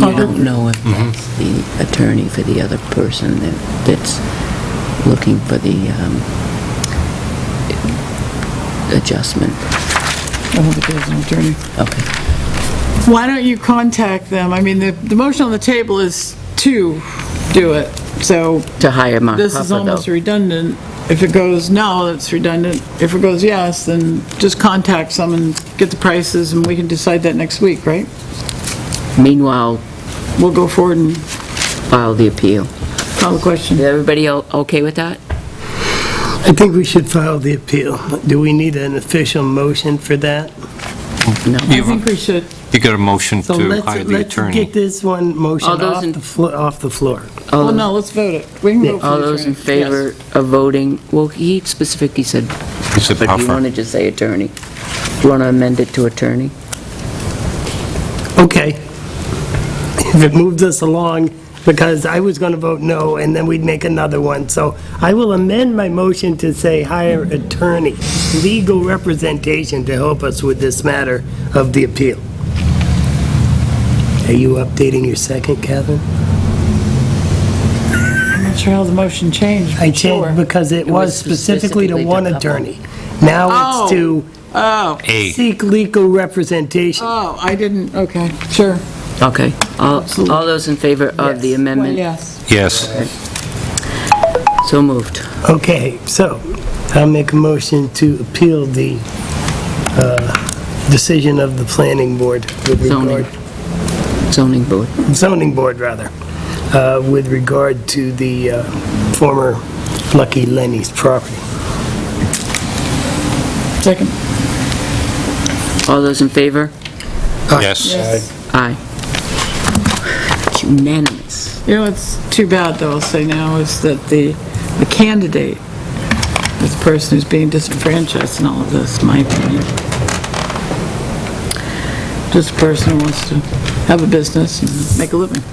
[SPEAKER 2] You don't know if that's the attorney for the other person that's looking for the adjustment.
[SPEAKER 3] I don't think there's an attorney.
[SPEAKER 2] Okay.
[SPEAKER 3] Why don't you contact them? I mean, the motion on the table is to do it, so
[SPEAKER 2] To hire Mark
[SPEAKER 3] this is
[SPEAKER 2] Puffer,
[SPEAKER 3] almost
[SPEAKER 2] though.
[SPEAKER 3] redundant. If it goes no, it's redundant. If it goes yes, then just contact some and get the prices, and we can decide that next week, right?
[SPEAKER 2] Meanwhile,
[SPEAKER 3] We'll go forward and
[SPEAKER 2] file the appeal.
[SPEAKER 3] call the question.
[SPEAKER 2] Is everybody okay with that?
[SPEAKER 1] I think we should file the appeal. Do we need an official motion for that?
[SPEAKER 2] No?
[SPEAKER 3] I think we should.
[SPEAKER 9] You got a motion
[SPEAKER 1] So
[SPEAKER 9] to hire the
[SPEAKER 1] let's
[SPEAKER 9] attorney.
[SPEAKER 1] get this one motion
[SPEAKER 2] All those
[SPEAKER 1] off
[SPEAKER 2] in-
[SPEAKER 1] off the floor.
[SPEAKER 2] All
[SPEAKER 3] Well,
[SPEAKER 2] those-
[SPEAKER 3] no, let's vote it. We can vote for
[SPEAKER 2] All
[SPEAKER 3] the
[SPEAKER 2] those in
[SPEAKER 3] attorney.
[SPEAKER 2] favor of voting, well, he specifically said,
[SPEAKER 9] He said
[SPEAKER 2] but you
[SPEAKER 9] Puffer.
[SPEAKER 2] wanted to say attorney. Do you want to amend it to attorney?
[SPEAKER 1] Okay. If it moves us along, because I was going to vote no, and then we'd make another one. So I will amend my motion to say hire attorney, legal representation to help us with this matter of the appeal. Are you updating your second, Catherine?
[SPEAKER 3] I'm not sure how the motion changed.
[SPEAKER 1] I
[SPEAKER 3] but sure.
[SPEAKER 1] changed because it was specifically to one attorney. Now it's to
[SPEAKER 3] Oh,
[SPEAKER 1] seek legal representation.
[SPEAKER 3] oh, I didn't, okay, sure.
[SPEAKER 2] Okay. All those in favor of the
[SPEAKER 1] Yes.
[SPEAKER 2] amendment?
[SPEAKER 3] Yes.
[SPEAKER 9] Yes.
[SPEAKER 2] So moved.
[SPEAKER 1] Okay, so I'll make a motion to appeal the decision of the planning board with regard,
[SPEAKER 2] Zoning board.
[SPEAKER 1] zoning board rather, with regard to the former Lucky Lenny's property.
[SPEAKER 3] Second.
[SPEAKER 2] All those in favor?
[SPEAKER 9] Yes.
[SPEAKER 2] Aye. Unanimous.
[SPEAKER 3] You know, what's too bad, though, I'll say now, is that the candidate, this person who's being disenfranchised in all of this, in my opinion, just a person who wants to have a business and make a living.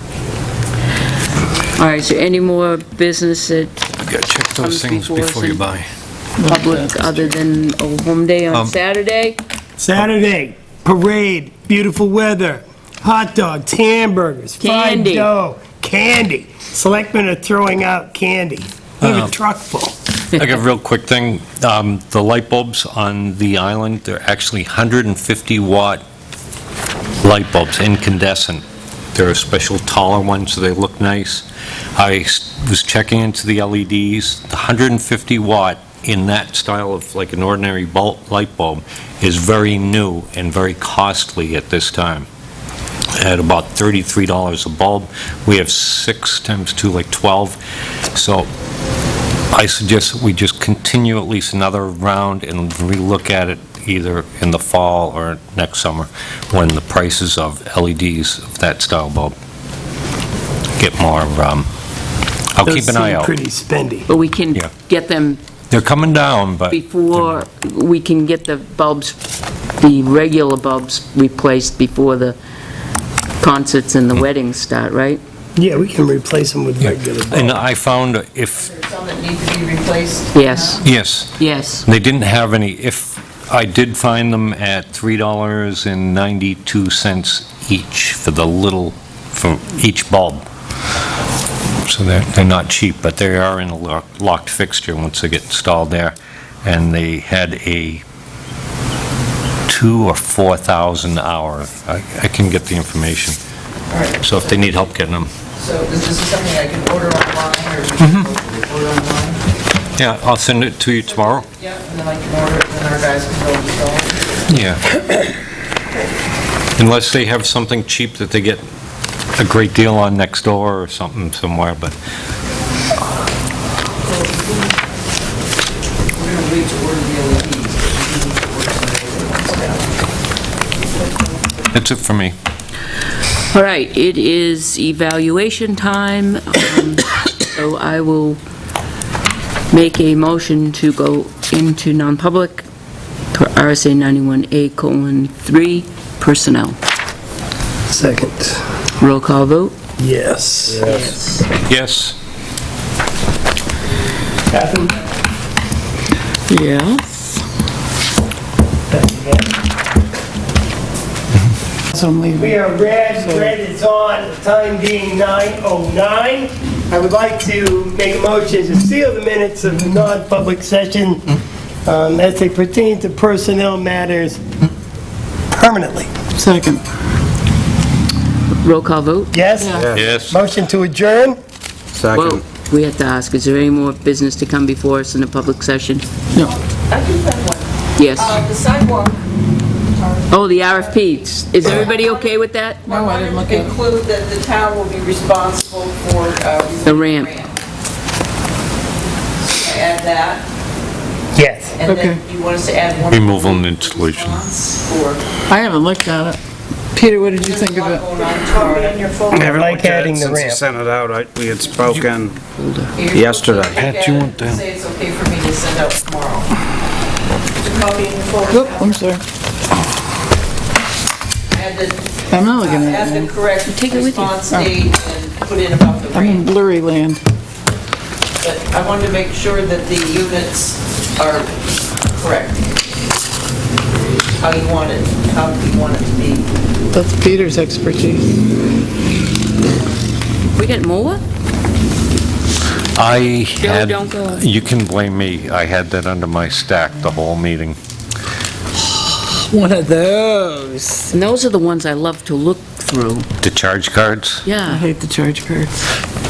[SPEAKER 2] All right, is there any more business that
[SPEAKER 9] You gotta check those things before you buy.
[SPEAKER 2] public, other than Old Home Day on Saturday?
[SPEAKER 1] Saturday, parade, beautiful weather, hot dogs, hamburgers, fried
[SPEAKER 2] Candy.
[SPEAKER 1] dough, candy. Selectmen are throwing out candy. We have a truck full.
[SPEAKER 9] I got a real quick thing. The light bulbs on the island, they're actually 150-watt light bulbs, incandescent. They're a special taller one, so they look nice. I was checking into the LEDs. The 150-watt in that style of like an ordinary light bulb is very new and very costly at this time. At about $33 a bulb. We have 6 times 2, like 12. So I suggest that we just continue at least another round and relook at it either in the fall or next summer when the prices of LEDs of that style bulb get more, I'll keep an eye out.
[SPEAKER 1] Those seem pretty spendy.
[SPEAKER 2] But we can
[SPEAKER 9] Yeah.
[SPEAKER 2] get them
[SPEAKER 9] They're coming down, but...
[SPEAKER 2] before, we can get the bulbs, the regular bulbs replaced before the concerts and the weddings start, right?
[SPEAKER 1] Yeah, we can replace them with regular
[SPEAKER 9] And
[SPEAKER 1] bulbs.
[SPEAKER 9] I found if,
[SPEAKER 4] Some that need to be replaced.
[SPEAKER 2] Yes,
[SPEAKER 9] yes,
[SPEAKER 2] yes.
[SPEAKER 9] they didn't have any, if, I did find them at $3.92 each for the little, for each bulb. So they're not cheap, but they are in a locked fixture once they get installed there. And they had a 2,000 or 4,000 hour. I can get the information.
[SPEAKER 4] All right,
[SPEAKER 9] So if they need help getting them.
[SPEAKER 4] so this is something I can order online, or we can order online?
[SPEAKER 9] Yeah, I'll send it to you tomorrow.
[SPEAKER 4] Yeah, and then I can order it, and then our guys can go install it.
[SPEAKER 9] Yeah. Unless they have something cheap that they get a great deal on next door or something somewhere, but
[SPEAKER 4] We're gonna wait to order the LEDs.
[SPEAKER 9] that's it for me.
[SPEAKER 2] All right, it is evaluation time, so I will make a motion to go into non-public per RSA 91A:3, personnel.
[SPEAKER 1] Second.
[SPEAKER 2] Roll call vote?
[SPEAKER 1] Yes.
[SPEAKER 2] Yes.
[SPEAKER 9] Yes.
[SPEAKER 1] Catherine?
[SPEAKER 3] Yes. So I'm leaving.
[SPEAKER 1] We are red is on, the time being 9:09. I would like to make a motion to seal the minutes of the non-public session as they pertain to personnel matters permanently.
[SPEAKER 3] Second.
[SPEAKER 2] Roll call vote?
[SPEAKER 1] Yes?
[SPEAKER 9] Yes.
[SPEAKER 1] Motion to adjourn?
[SPEAKER 2] Well,
[SPEAKER 8] Second.
[SPEAKER 2] we have to ask, is there any more business to come before us in a public session?
[SPEAKER 3] No.
[SPEAKER 4] I do have one.
[SPEAKER 2] Yes.
[SPEAKER 4] The sidewalk.
[SPEAKER 2] Oh, the RFPs. Is everybody okay with that?
[SPEAKER 3] No, I didn't look at it.
[SPEAKER 4] Include that the town will be responsible for,
[SPEAKER 2] The ramp.
[SPEAKER 4] Add that,
[SPEAKER 1] Yes.
[SPEAKER 4] and then
[SPEAKER 3] Okay.
[SPEAKER 4] you want us to add one.
[SPEAKER 9] Removal and installation.
[SPEAKER 4] Or,
[SPEAKER 3] I haven't looked at it. Peter, what did you think of it?
[SPEAKER 4] going on tomorrow. In your folder.
[SPEAKER 1] I like adding the
[SPEAKER 5] Since you
[SPEAKER 1] ramp.
[SPEAKER 5] sent it out, we had spoken
[SPEAKER 4] You're
[SPEAKER 5] yesterday.
[SPEAKER 4] supposed to look
[SPEAKER 9] Pat, you
[SPEAKER 4] at
[SPEAKER 9] want
[SPEAKER 4] it
[SPEAKER 9] that?
[SPEAKER 4] and say it's okay for me to send out tomorrow. There's a copy in your folder.
[SPEAKER 3] Oop, I'm sorry.
[SPEAKER 4] Add the,
[SPEAKER 3] I'm not looking at
[SPEAKER 4] add
[SPEAKER 3] it.
[SPEAKER 4] the correct
[SPEAKER 2] Take it with you.
[SPEAKER 4] response date and put in about the
[SPEAKER 3] I'm in
[SPEAKER 4] ramp.
[SPEAKER 3] blurry land.
[SPEAKER 4] But I wanted to make sure that the units are correct. How you want it to be.
[SPEAKER 3] That's Peter's expertise.
[SPEAKER 2] We got more?
[SPEAKER 9] I
[SPEAKER 2] Joe,
[SPEAKER 9] had,
[SPEAKER 2] don't go.
[SPEAKER 9] you can blame me. I had that under my stack the whole meeting.
[SPEAKER 3] One of those.
[SPEAKER 2] And those are the ones I love to look through.
[SPEAKER 9] The charge cards?
[SPEAKER 3] I
[SPEAKER 2] Yeah.
[SPEAKER 3] hate the charge cards.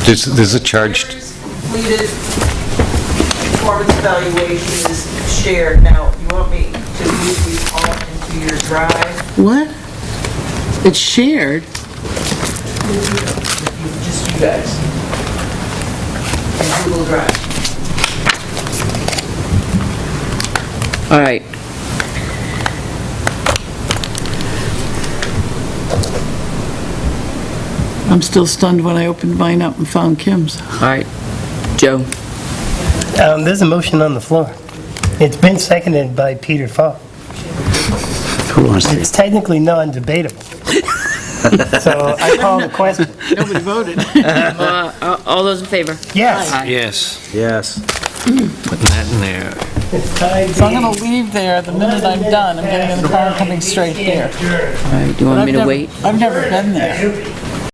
[SPEAKER 9] There's a charge,
[SPEAKER 11] Completed performance evaluation is shared. Now, you want me to move these all into your drive?
[SPEAKER 3] What? It's shared?
[SPEAKER 11] Just you guys. In Google Drive.
[SPEAKER 2] All right.
[SPEAKER 3] I'm still stunned when I opened mine up and found Kim's.
[SPEAKER 2] All right. Joe?
[SPEAKER 1] There's a motion on the floor. It's been seconded by Peter Falk.
[SPEAKER 8] Who wants to?
[SPEAKER 1] It's technically non-debatable. So I call the question.
[SPEAKER 3] Nobody voted.
[SPEAKER 2] All those in favor?
[SPEAKER 1] Yes.
[SPEAKER 2] Aye.
[SPEAKER 9] yes,
[SPEAKER 8] Yes.
[SPEAKER 9] putting that in there.
[SPEAKER 1] It's tied
[SPEAKER 3] So I'm gonna leave there the minute I'm done. I'm getting in the car and coming straight here.
[SPEAKER 2] All right, do you want me to wait?
[SPEAKER 3] I've never been there.